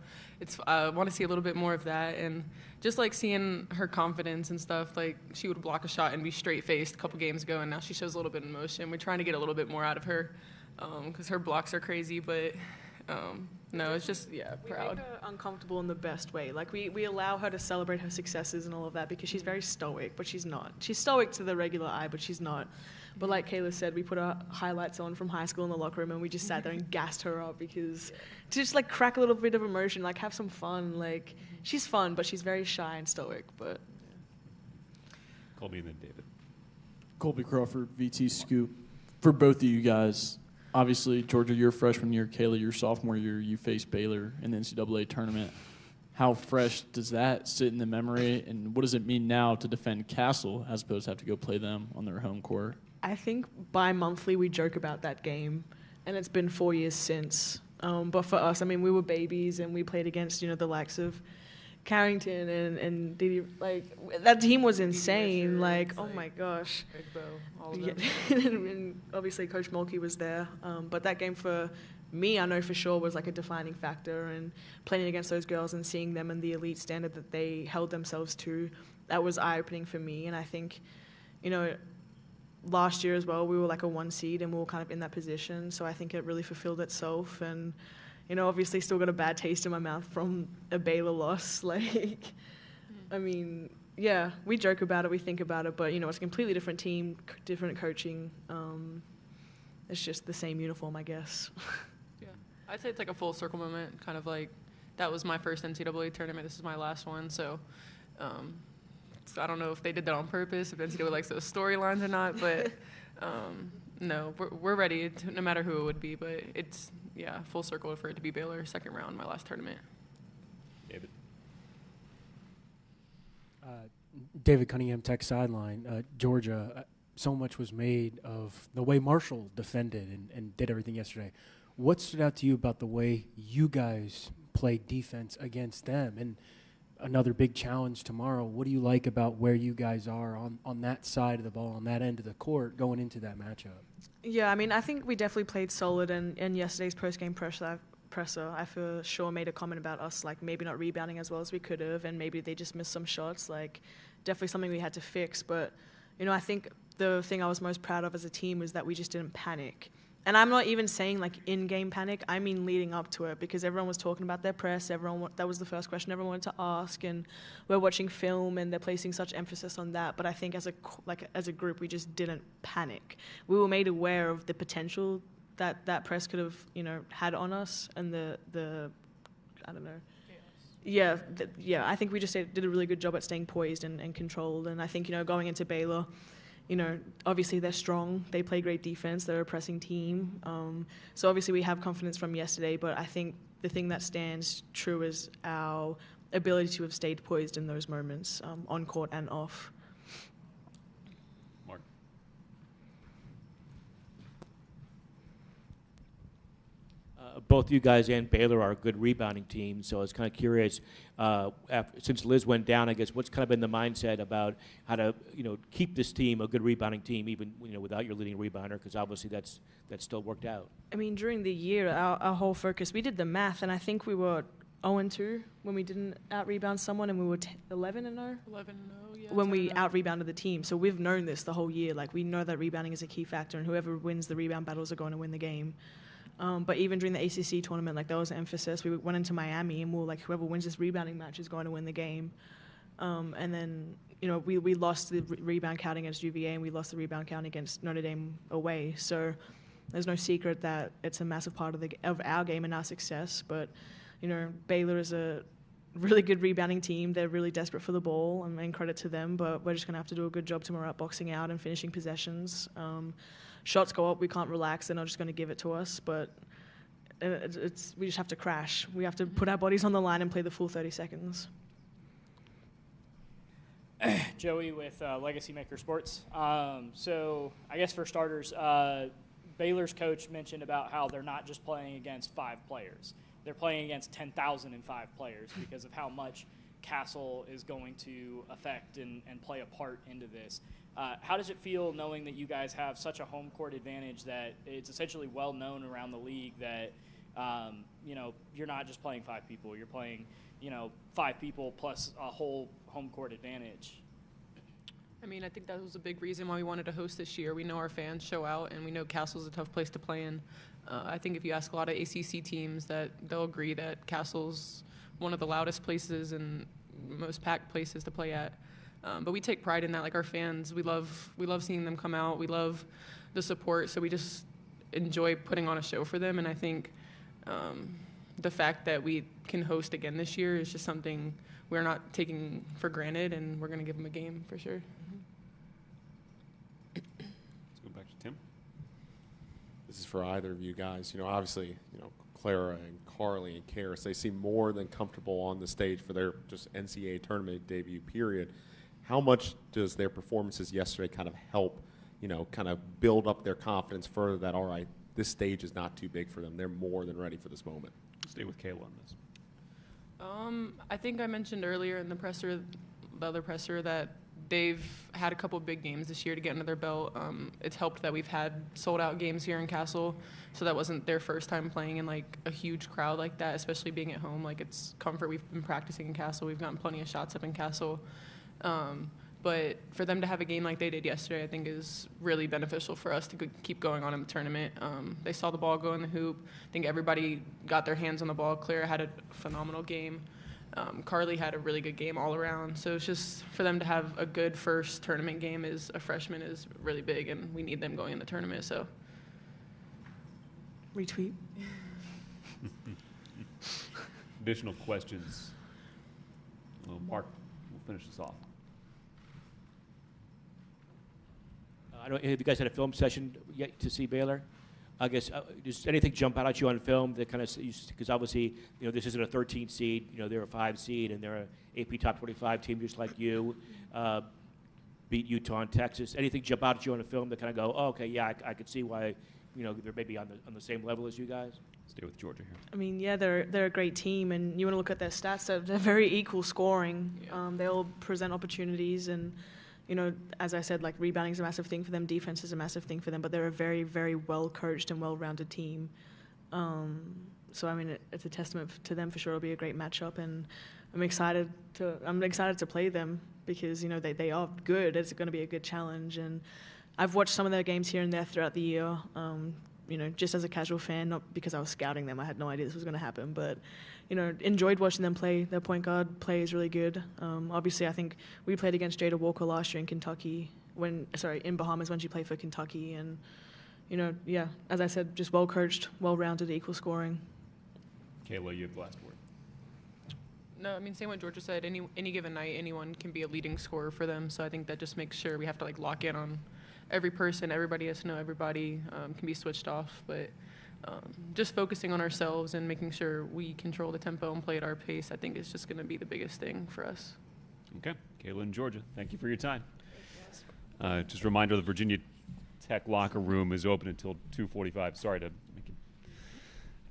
I want to see a little bit more of that, and just seeing her confidence and stuff. She would block a shot and be straight faced a couple games ago, and now she shows a little bit of emotion. We're trying to get a little bit more out of her because her blocks are crazy, but No, it's just, proud. We make her uncomfortable in the best way. Like, we allow her to celebrate her successes and all of that because she's very stoic, but she's not. She's stoic to the regular eye, but she's not. But like Kayla said, we put our highlights on from high school in the locker room and we just sat there and gassed her up because to just like crack a little bit of emotion, like have some fun. Like, she's fun, but she's very shy and stoic. But Colby and then David. Colby Crawford, VT Scoop. For both of you guys, obviously, Georgia, your freshman year, Kayla, your sophomore year, you faced Baylor in the NCAA tournament. How fresh does that sit in the memory, and what does it mean now to defend Cassell as opposed to have to go play them on their home court? I think bi-monthly we joke about that game, and it's been 4 years since. But for us, I mean, we were babies, and we played against, the likes of Carrington and Didi. Like, that team was insane. Like, oh my gosh. Big Bo, all of Yeah. them. And obviously Coach Mulkey was there. But that game for me, I know for sure, was like a defining factor. And playing against those girls and seeing them and the elite standard that they held themselves to, that was eye-opening for me. And I think, last year as well, we were like a 1 seed and we were kind of in that position. So I think it really fulfilled itself. And, obviously still got a bad taste in my mouth from a Baylor loss. Like, I mean, yeah, we joke about it, we think about it, but, it's a completely different team, different coaching. It's just the same uniform, I guess. Yeah, I'd say it's like a full circle moment, kind of like that was my first NCAA tournament. This is my last one, so I don't know if they did that on purpose, if NCAA likes those storylines or not, but no, we're ready, no matter who it would be, but it's, full circle for it to be Baylor, second round, my last tournament. David. David Cunningham, Tech sideline. Georgia, so much was made of the way Marshall defended and did everything yesterday. What stood out to you about the way you guys played defense against them? And another big challenge tomorrow. What do you like about where you guys are on that side of the ball, on that end of the court, going into that matchup? Yeah, I mean, I think we definitely played solid, and in yesterday's post-game presser, I for sure made a comment about us, like, maybe not rebounding as well as we could have, and maybe they just missed some shots, like, definitely something we had to fix. But, I think the thing I was most proud of as a team was that we just didn't panic. And I'm not even saying, like, in-game panic. I mean leading up to it, because everyone was talking about their press. That was the first question everyone wanted to ask, and we're watching film, and they're placing such emphasis on that. But I think as a group, we just didn't panic. We were made aware of the potential that press could have, had on us, and the I don't know. Yeah, I think we just did a really good job at staying poised and controlled. And I think, going into Baylor, obviously they're strong. They play great defense. They're a pressing team. So obviously we have confidence from yesterday, but I think the thing that stands true is our ability to have stayed poised in those moments, on court and off. Mark. Both you guys and Baylor are a good rebounding team, so I was kind of curious, since Liz went down, I guess, what's kind of been the mindset about how to, keep this team a good rebounding team, even, without your leading rebounder, because obviously that's still worked out. I mean, during the year, our whole focus, we did the math, and I think we were 0-2 when we didn't out-rebound someone, and we were 11-0? 11-0, yeah. When we out-rebounded the team. So we've known this the whole year. Like, we know that rebounding is a key factor, and whoever wins the rebound battles are going to win the game. But even during the ACC tournament, like, there was an emphasis. We went into Miami, and we were like, whoever wins this rebounding match is going to win the game. And then, we lost the rebound count against UVA, and we lost the rebound count against Notre Dame away. So there's no secret that it's a massive part of our game and our success. But, Baylor is a really good rebounding team. They're really desperate for the ball, and credit to them. But we're just going to have to do a good job tomorrow at boxing out and finishing possessions. Shots go up, we can't relax. They're not just going to give it to us. But we just have to crash. We have to put our bodies on the line and play the full 30 seconds. Joey with Legacy Maker Sports. So I guess for starters, Baylor's coach mentioned about how they're not just playing against 5 players. They're playing against 10,005 players because of how much Cassell is going to affect and play a part into this. How does it feel knowing that you guys have such a home court advantage, that it's essentially well known around the league that, you're not just playing 5 people, you're playing, 5 people plus a whole home court advantage? I mean, I think that was a big reason why we wanted to host this year. We know our fans show out, and we know Castle's a tough place to play in. I think if you ask a lot of ACC teams, that they'll agree that Castle's one of the loudest places and most packed places to play at. But we take pride in that. Like, our fans, we love seeing them come out. We love the support, so we just enjoy putting on a show for them. And I think the fact that we can host again this year is just something we're not taking for granted, and we're going to give them a game for sure. Let's go back to Tim. This is for either of you guys. Obviously, Clara and Carly and Karis, they seem more than comfortable on the stage for their just NCAA tournament debut period. How much does their performances yesterday kind of help, kind of build up their confidence further that, all right, this stage is not too big for them. They're more than ready for this moment. Stay with Kayla on this. I think I mentioned earlier in the other presser, that they've had a couple big games this year to get under their belt. It's helped that we've had sold-out games here in Cassell, so that wasn't their first time playing in, like, a huge crowd like that, especially being at home. Like, it's comfort. We've been practicing in Cassell. We've gotten plenty of shots up in Cassell. But for them to have a game like they did yesterday, I think is really beneficial for us to keep going on in the tournament. They saw the ball go in the hoop. I think everybody got their hands on the ball. Clara had a phenomenal game. Carly had a really good game all around. So it's just for them to have a good first tournament game as a freshman is really big, and we need them going in the tournament. So retweet. Additional questions? Well, Mark, we'll finish this off. I don't. Have you guys had a film session yet to see Baylor? I guess does anything jump out at you on film that kind of, because obviously this isn't a 13 seed. They're a 5 seed and they're an AP top 25 team just like you. Beat Utah and Texas. Anything jump out at you on a film that kind of go, oh, okay, yeah, I could see why they're maybe on the same level as you guys. Stay with Georgia here. I mean, yeah, they're a great team, and you want to look at their stats. They're very equal scoring. Yeah. They all present opportunities, and as I said, like, rebounding is a massive thing for them. Defense is a massive thing for them, but they're a very, very well coached and well-rounded team. So I mean, it's a testament to them for sure. It'll be a great matchup, and I'm excited to play them because they are good. It's going to be a good challenge, and I've watched some of their games here and there throughout the year. Just as a casual fan, not because I was scouting them. I had no idea this was going to happen, but enjoyed watching them play. Their point guard play is really good. Obviously, I think we played against Jada Walker last year in Kentucky in Bahamas when she played for Kentucky, and as I said, just well coached, well rounded, equal scoring. Kayla, you have the last word. No, I mean, same what Georgia said. Any given night, anyone can be a leading scorer for them. So I think that just makes sure we have to lock in on every person. Everybody has to know everybody. Can be switched off, but just focusing on ourselves and making sure we control the tempo and play at our pace, I think is just going to be the biggest thing for us. Okay, Kayla and Georgia, thank you for your time. Just a reminder, the Virginia Tech locker room is open until 2:45. Sorry to make it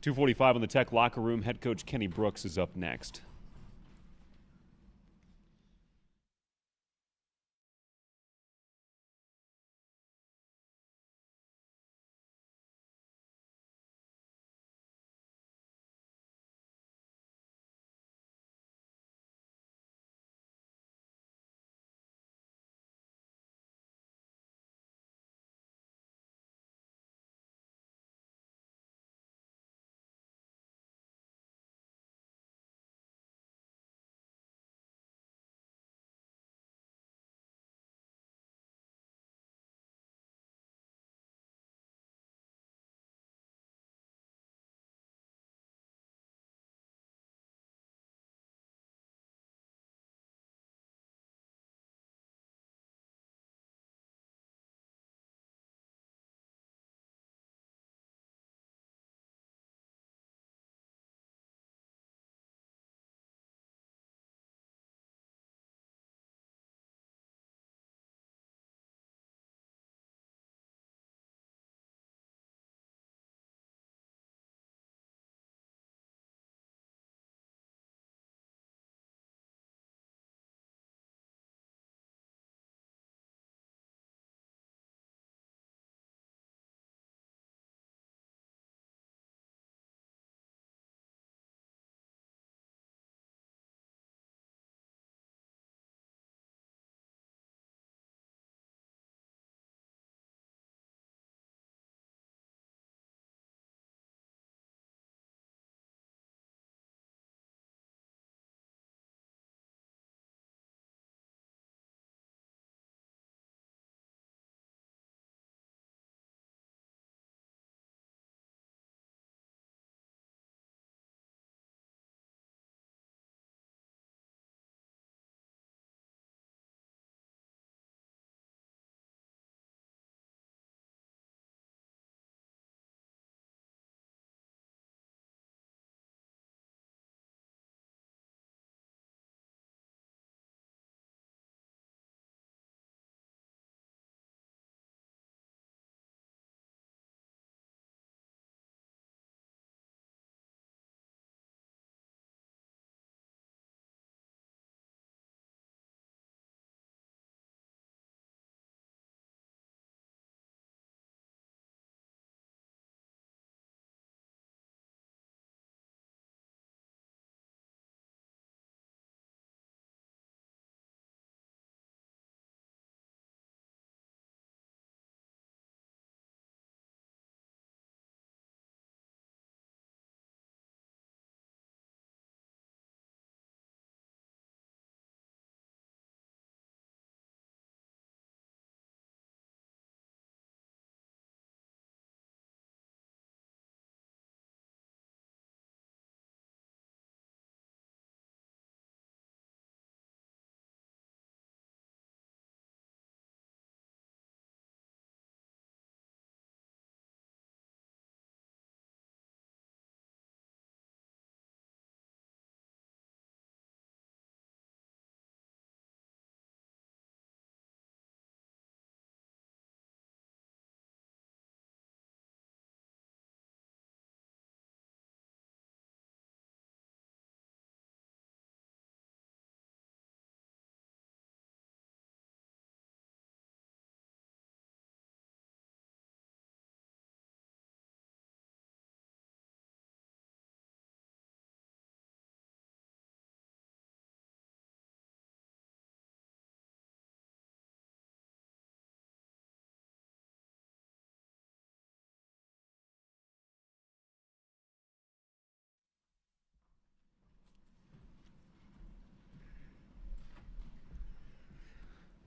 2:45 on the Tech locker room. Head coach Kenny Brooks is up next.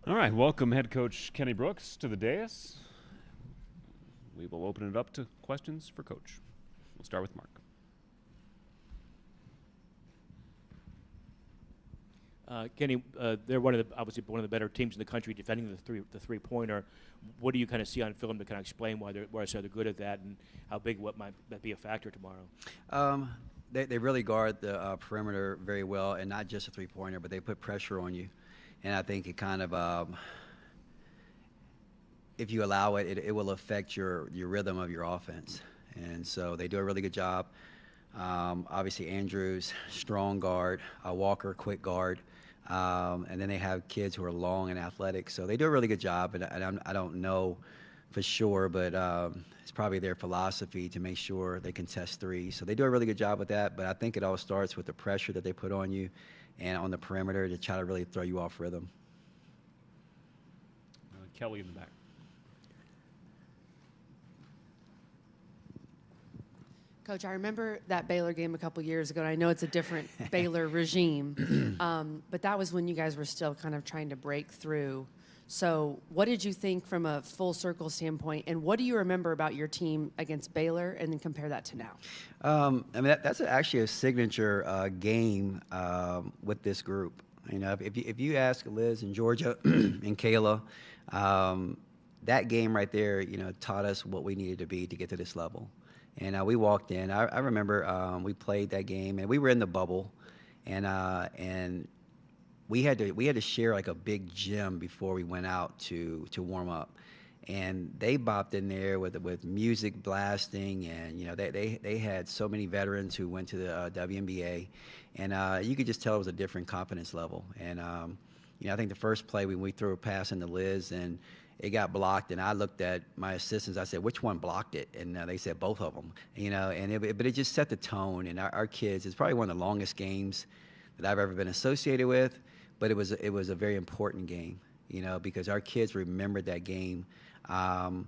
All right, welcome head coach Kenny Brooks to the dais. We will open it up to questions for Coach. We'll start with Mark. Kenny, they're obviously one of the better teams in the country defending the three-pointer. What do you kind of see on film to kind of explain why they're good at that, and how big might that be a factor tomorrow? They really guard the perimeter very well, and not just a three-pointer, but they put pressure on you. And I think it kind of, if you allow it, it will affect your rhythm of your offense. And so they do a really good job. Obviously, Andrews, strong guard, Walker, quick guard. And then they have kids who are long and athletic. So they do a really good job. And I don't know for sure, but it's probably their philosophy to make sure they can test three. So they do a really good job with that. But I think it all starts with the pressure that they put on you and on the perimeter to try to really throw you off rhythm. Kelly in the back. Coach, I remember that Baylor game a couple years ago, and I know it's a different Baylor regime, but that was when you guys were still kind of trying to break through. So what did you think from a full circle standpoint, and what do you remember about your team against Baylor, and then compare that to now? I mean, that's actually a signature game with this group. You know, if you ask Liz and Georgia and Kayla, that game right there, you know, taught us what we needed to be to get to this level. And we walked in. I remember we played that game, and we were in the bubble, and we had to share like a big gym before we went out to warm up. And they bopped in there with music blasting, and you know they had so many veterans who went to the WNBA, and you could just tell it was a different confidence level. And you know, I think the first play when we threw a pass into Liz and it got blocked, and I looked at my assistants. I said, "Which one blocked it?" And they said, "Both of them." You know, but it just set the tone. And our kids, it's probably one of the longest games that I've ever been associated with. But it was a very important game, you know, because our kids remembered that game. And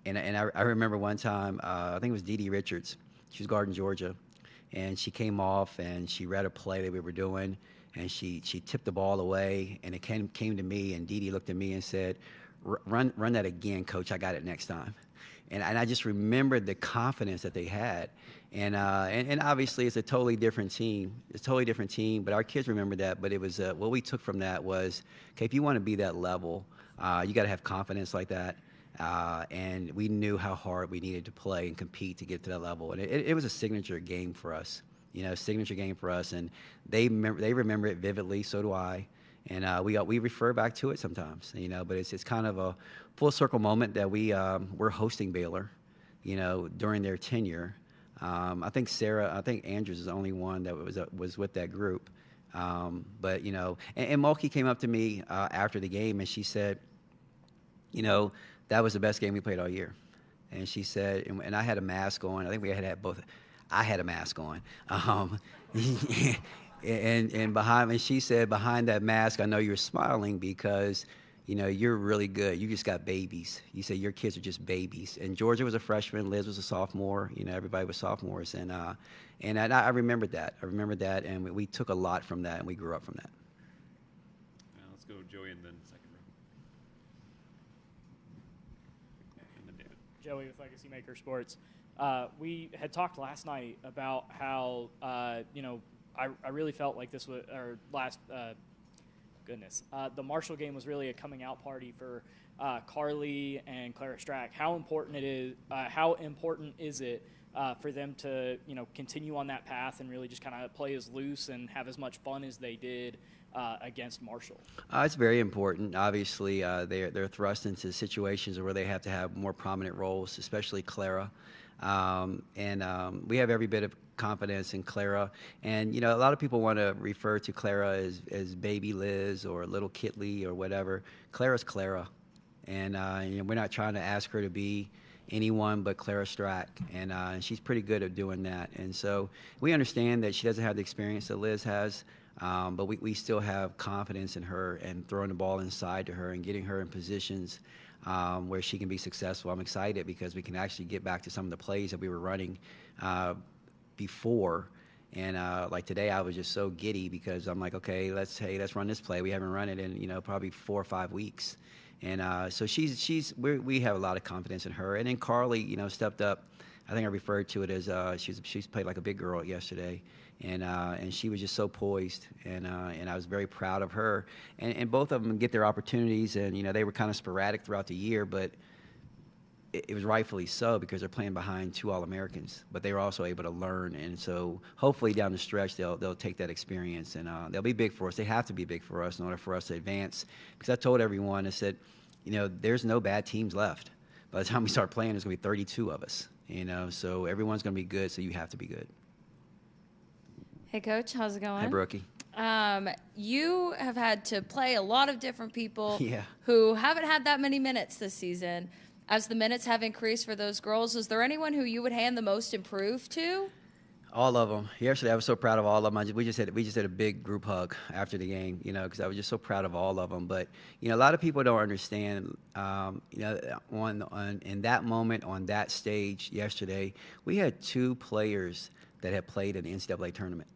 I remember one time, I think it was Dee Richards. She was guarding Georgia, and she came off and she read a play that we were doing, and she tipped the ball away, and it came to me, and Dee looked at me and said, Run that again, Coach. I got it next time. And I just remembered the confidence that they had. And obviously it's a totally different team. It's a totally different team, but our kids remember that. But it was what we took from that was, okay, if you want to be that level, you got to have confidence like that. And we knew how hard we needed to play and compete to get to that level. And it was a signature game for us, you know, signature game for us. And they remember it vividly. So do I. And we refer back to it sometimes, you know, but it's kind of a full circle moment that we're hosting Baylor, you know, during their tenure. I think Andrews is the only one that was with that group. But, you know, and Mulkey came up to me after the game, and she said, you know, that was the best game we played all year. And she said, and I had a mask on. I think we had both. I had a mask on. And she said, behind that mask, I know you're smiling because, you know, you're really good. You just got babies. You say your kids are just babies. And Georgia was a freshman. Liz was a sophomore. You know, everybody was sophomores. And I remembered that. I remembered that, and we took a lot from that, and we grew up from that. Let's go Joey and then second row. And then David. Joey with Legacy Maker Sports. We had talked last night about how, you know, I really felt like this was our last the Marshall game was really a coming out party for Carly and Clara Strack. How important is it for them to, you know, continue on that path and really just kind of play as loose and have as much fun as they did against Marshall? It's very important. Obviously, they're thrust into situations where they have to have more prominent roles, especially Clara. We have every bit of confidence in Clara. And, you know, a lot of people want to refer to Clara as baby Liz or little Kitley or whatever. Clara's Clara. And you know, we're not trying to ask her to be anyone but Clara Strack. And she's pretty good at doing that. And so we understand that she doesn't have the experience that Liz has. But we still have confidence in her and throwing the ball inside to her and getting her in positions where she can be successful. I'm excited because we can actually get back to some of the plays that we were running before, And like today, I was just so giddy because I'm like, okay, let's run this play. We haven't run it in probably 4 or 5 weeks, and so we have a lot of confidence in her. And then Carly, stepped up. I think I referred to it as she's played like a big girl yesterday, and she was just so poised, and I was very proud of her. And both of them get their opportunities, and they were kind of sporadic throughout the year, but it was rightfully so because they're playing behind 2 All-Americans, but they were also able to learn. And so hopefully down the stretch they'll take that experience, and they'll be big for us. They have to be big for us in order for us to advance. Because I told everyone, I said, there's no bad teams left. By the time we start playing, there's going to be 32 of us. So everyone's going to be good, so you have to be good. Hey, Coach, how's it going? Hi, Brookie. You have had to play a lot of different people Yeah. who haven't had that many minutes this season. As the minutes have increased for those girls, is there anyone who you would hand the most improved to? All of them. Yesterday, I was so proud of all of them. We just had a big group hug after the game, because I was just so proud of all of them. But a lot of people don't understand. In that moment, on that stage yesterday, we had 2 players that had played in the NCAA tournament.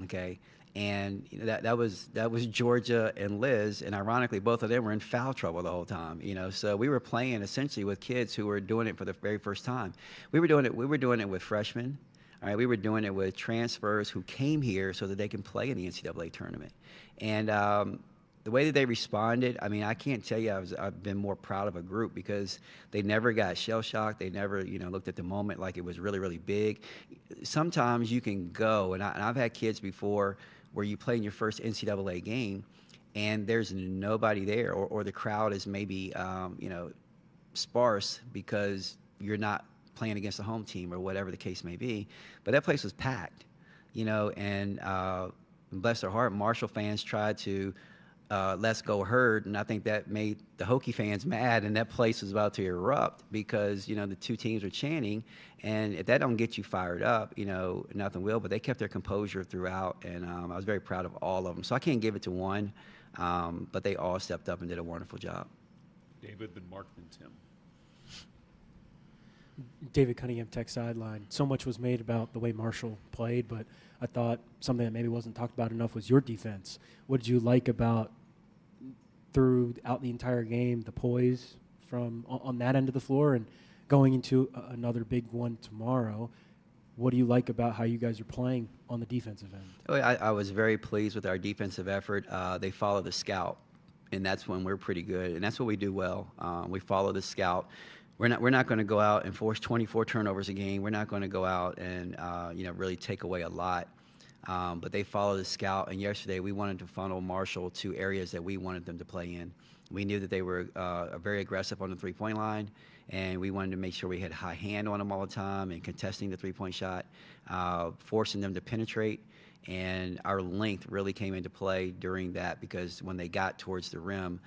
Okay. And that was Georgia and Liz, and ironically, both of them were in foul trouble the whole time. So we were playing essentially with kids who were doing it for the very first time. We were doing it with freshmen. All right, we were doing it with transfers who came here so that they can play in the NCAA tournament. And the way that they responded, I can't tell you I've been more proud of a group because they never got shell-shocked. They never, looked at the moment like it was really, really big. Sometimes you can go, and I've had kids before where you play in your first NCAA game and there's nobody there, or the crowd is maybe, sparse because you're not playing against the home team or whatever the case may be. But that place was packed, and bless their heart, Marshall fans tried to let's go Herd, and I think that made the Hokie fans mad, and that place was about to erupt because the 2 teams were chanting, and if that don't get you fired up, nothing will. But they kept their composure throughout, and I was very proud of all of them. So I can't give it to one, but they all stepped up and did a wonderful job. David, then Mark, then Tim. David Cunningham, Tech sideline. So much was made about the way Marshall played, but I thought something that maybe wasn't talked about enough was your defense. What did you like about throughout the entire game, the poise from on that end of the floor, and going into another big one tomorrow? What do you like about how you guys are playing on the defensive end? I was very pleased with our defensive effort. They follow the scout, and that's when we're pretty good, and that's what we do well. We follow the scout. We're not going to go out and force 24 turnovers a game. We're not going to go out and really take away a lot. But they follow the scout, and yesterday we wanted to funnel Marshall to areas that we wanted them to play in. We knew that they were very aggressive on the three-point line, and we wanted to make sure we had high hand on them all the time and contesting the three-point shot, forcing them to penetrate. And our length really came into play during that because when they got towards the rim,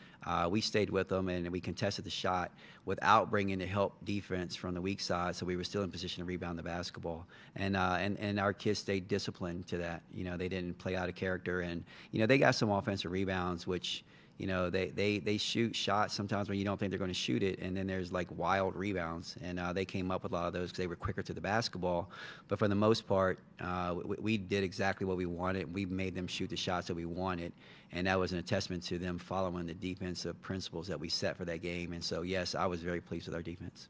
we stayed with them and we contested the shot without bringing the help defense from the weak side, so we were still in position to rebound the basketball. And our kids stayed disciplined to that. They didn't play out of character, and they got some offensive rebounds, which they shoot shots sometimes when you don't think they're going to shoot it, and then there's like wild rebounds, and they came up with a lot of those because they were quicker to the basketball. But for the most part, we did exactly what we wanted. We made them shoot the shots that we wanted, and that was an testament to them following the defensive principles that we set for that game. And so, yes, I was very pleased with our defense.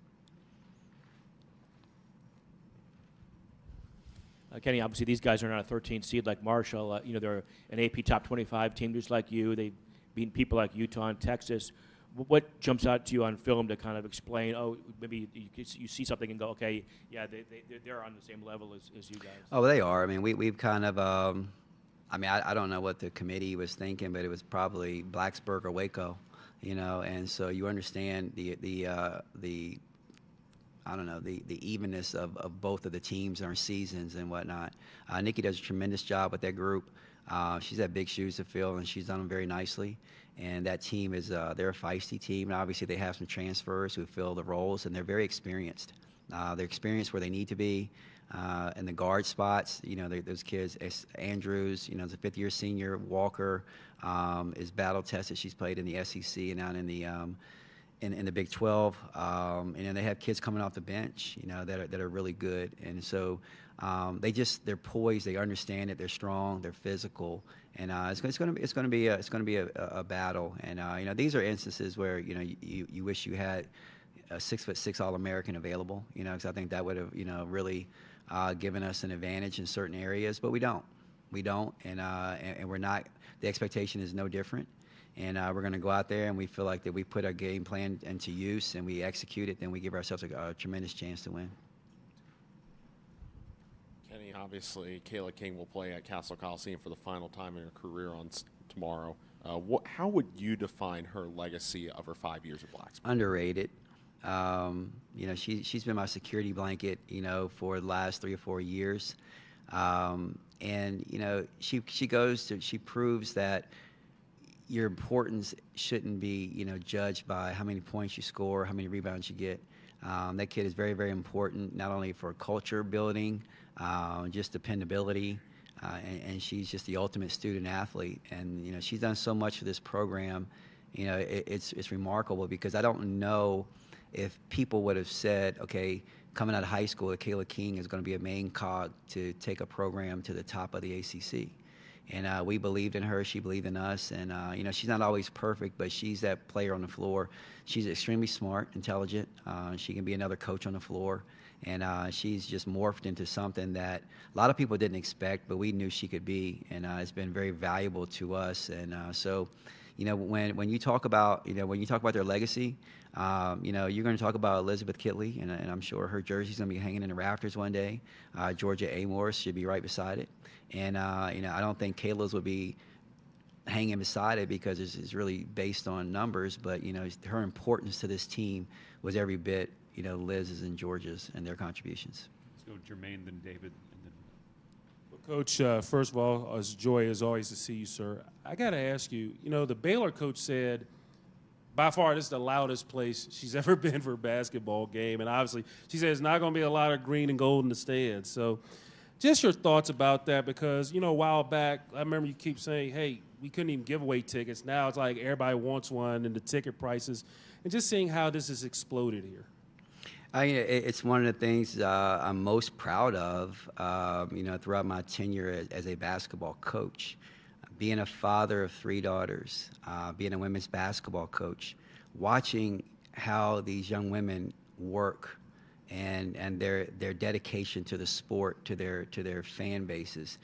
Kenny, obviously these guys are not a 13 seed like Marshall. They're an AP top 25 team just like you. They beat people like Utah and Texas. What jumps out to you on film to kind of explain, maybe you see something and go, okay, yeah, they're on the same level as you guys? Oh, they are. we've kind of, I don't know what the committee was thinking, but it was probably Blacksburg or Waco, and so you understand the evenness of both of the teams and our seasons and whatnot. Nikki does a tremendous job with that group. She's had big shoes to fill, and she's done them very nicely. And that team is they're a feisty team, and obviously they have some transfers who fill the roles, and they're very experienced. They're experienced where they need to be in the guard spots. Those kids, Andrews, is a fifth-year senior. Walker is battle-tested. She's played in the SEC and out in the in the Big 12, and then they have kids coming off the bench, that are really good. And so they're poised. They understand it. They're strong. They're physical, and it's going to be a battle. And these are instances where you wish you had a 6'6" All-American available. Because I think that would have really given us an advantage in certain areas, but we don't. And we're not. The expectation is no different. And we're going to go out there and we feel like that we put our game plan into use and we execute it, then we give ourselves a tremendous chance to win. Kenny, obviously, Kayla King will play at Cassell Coliseum for the final time in her career on tomorrow. How would you define her legacy of her 5 years at Blacksburg? Underrated. She's been my security blanket, for the last 3 or 4 years. And she proves that your importance shouldn't be, judged by how many points you score, how many rebounds you get. That kid is very, very important, not only for culture building, just dependability, and she's just the ultimate student athlete. And she's done so much for this program. It's remarkable because I don't know if people would have said, okay, coming out of high school, Kayla King is going to be a main cog to take a program to the top of the ACC. And we believed in her. She believed in us. And, she's not always perfect, but she's that player on the floor. She's extremely smart, intelligent. She can be another coach on the floor. And she's just morphed into something that a lot of people didn't expect, but we knew she could be. And it's been very valuable to us. And so, when you talk about, their legacy, you're going to talk about Elizabeth Kitley, and I'm sure her jersey's going to be hanging in the rafters one day. Georgia Amores should be right beside it. And, I don't think Kayla's would be hanging beside it because it's really based on numbers. But, her importance to this team was every bit, Liz's and Georgia's and their contributions. Let's go Jermaine, then David. Coach, first of all, it's a joy as always to see you, sir. I got to ask you, the Baylor coach said, by far, this is the loudest place she's ever been for a basketball game. And obviously, she said it's not going to be a lot of green and gold in the stands. So just your thoughts about that because, a while back, I remember you keep saying, hey, we couldn't even give away tickets. Now it's like everybody wants one and the ticket prices. And just seeing how this has exploded here. It's one of the things I'm most proud of, throughout my tenure as a basketball coach. Being a father of 3 daughters, being a women's basketball coach, watching how these young women work and their dedication to the sport, to their fan bases,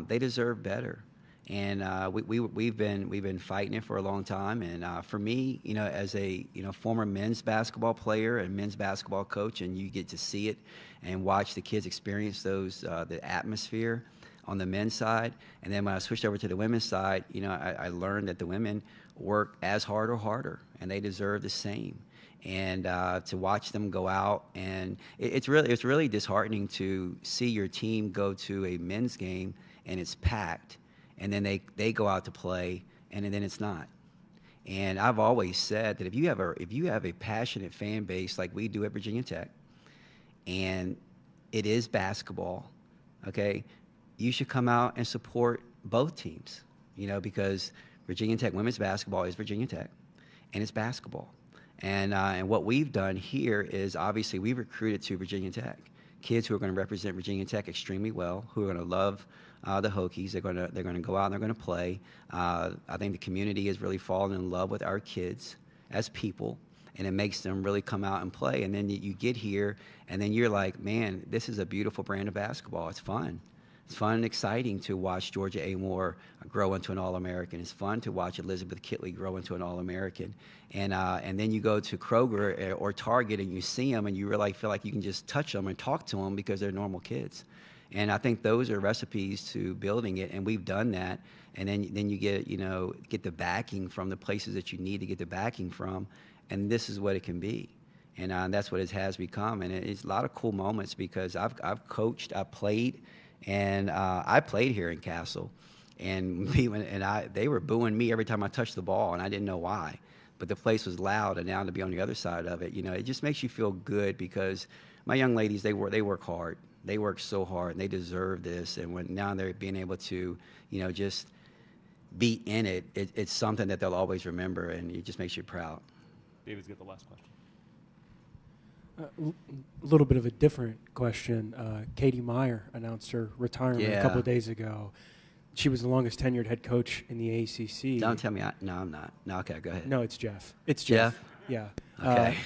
they deserve better. And we've been fighting it for a long time. And for me, as a former men's basketball player and men's basketball coach, and you get to see it and watch the kids experience the atmosphere on the men's side. And then when I switched over to the women's side, I learned that the women work as hard or harder, and they deserve the same. And to watch them go out, and it's really disheartening to see your team go to a men's game and it's packed. And then they go out to play, and then it's not. And I've always said that if you have a passionate fan base like we do at Virginia Tech, and it is basketball, okay, you should come out and support both teams, because Virginia Tech women's basketball is Virginia Tech, and it's basketball. And what we've done here is obviously we've recruited to Virginia Tech kids who are going to represent Virginia Tech extremely well, who are going to love the Hokies. They're going to go out and they're going to play. I think the community has really fallen in love with our kids as people, and it makes them really come out and play. And then you get here, and then you're like, man, this is a beautiful brand of basketball. It's fun. It's fun and exciting to watch Georgia Amore grow into an All-American. It's fun to watch Elizabeth Kitley grow into an All-American. And then you go to Kroger or Target and you see them and you really feel like you can just touch them and talk to them because they're normal kids. And I think those are recipes to building it, and we've done that. And then you get the backing from the places that you need to get the backing from, and this is what it can be. And that's what it has become. And it's a lot of cool moments because I've coached, I've played, and I played here in Cassell, and they were booing me every time I touched the ball, and I didn't know why. But the place was loud, and now to be on the other side of it, it just makes you feel good because my young ladies, they work hard. They work so hard, and they deserve this. And now they're being able to, just be in it, it's something that they'll always remember, and it just makes you proud. David's got the last question. A little bit of a different question. Katie Meyer announced her retirement a couple of days ago. She was the longest tenured head coach in the ACC. Don't tell me. No, I'm not. No, okay, go ahead. No, it's Jeff. It's Jeff. Yeah. Okay.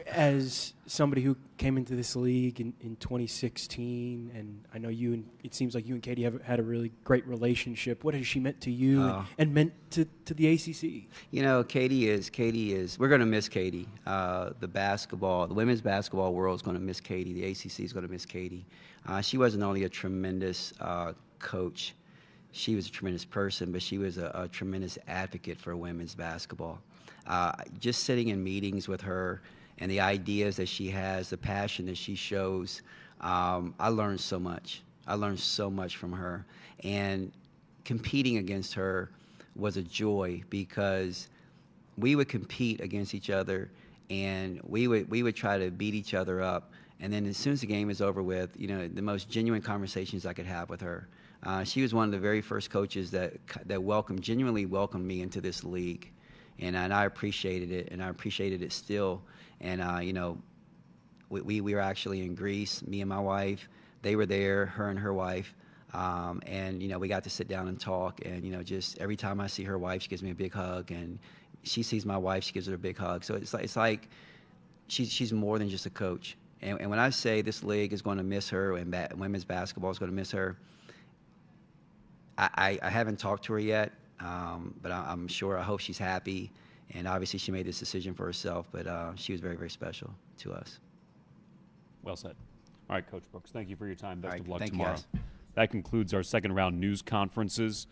As somebody who came into this league in 2016, and I know you and it seems like you and Katie have had a really great relationship. What has she meant to you and meant to the ACC? You know, Katie is. We're going to miss Katie. The women's basketball world is going to miss Katie. The ACC is going to miss Katie. She wasn't only a tremendous coach. She was a tremendous person, but she was a tremendous advocate for women's basketball. Just sitting in meetings with her and the ideas that she has, the passion that she shows, I learned so much. I learned so much from her. And competing against her was a joy because we would compete against each other and we would try to beat each other up. And then as soon as the game is over with, you know, the most genuine conversations I could have with her. She was one of the very first coaches that genuinely welcomed me into this league. And I appreciated it, and I appreciated it still. And, you know, we were actually in Greece, me and my wife. They were there, her and her wife. And, you know, we got to sit down and talk. And, you know, just every time I see her wife, she gives me a big hug. And she sees my wife, she gives her a big hug. So it's like she's more than just a coach. And when I say this league is going to miss her and women's basketball is going to miss her, I haven't talked to her yet. But I'm sure, I hope she's happy. And obviously she made this decision for herself, but she was very, very special to us. Well said. All right, Coach Brooks, thank you for your time. Best of luck thank you, tomorrow. guys. That concludes our second round news conferences.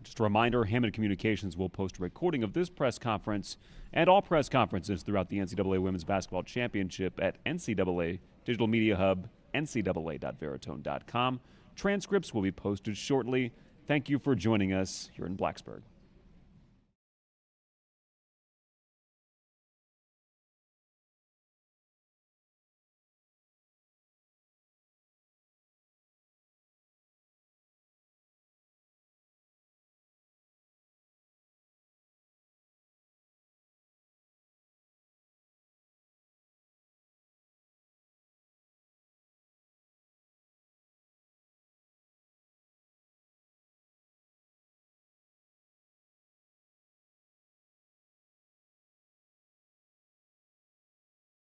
Just a reminder, Hammond Communications will post a recording of this press conference and all press conferences throughout the NCAA Women's Basketball Championship at NCAA Digital Media Hub, ncaa.veritone.com. Transcripts will be posted shortly. Thank you for joining us here in Blacksburg.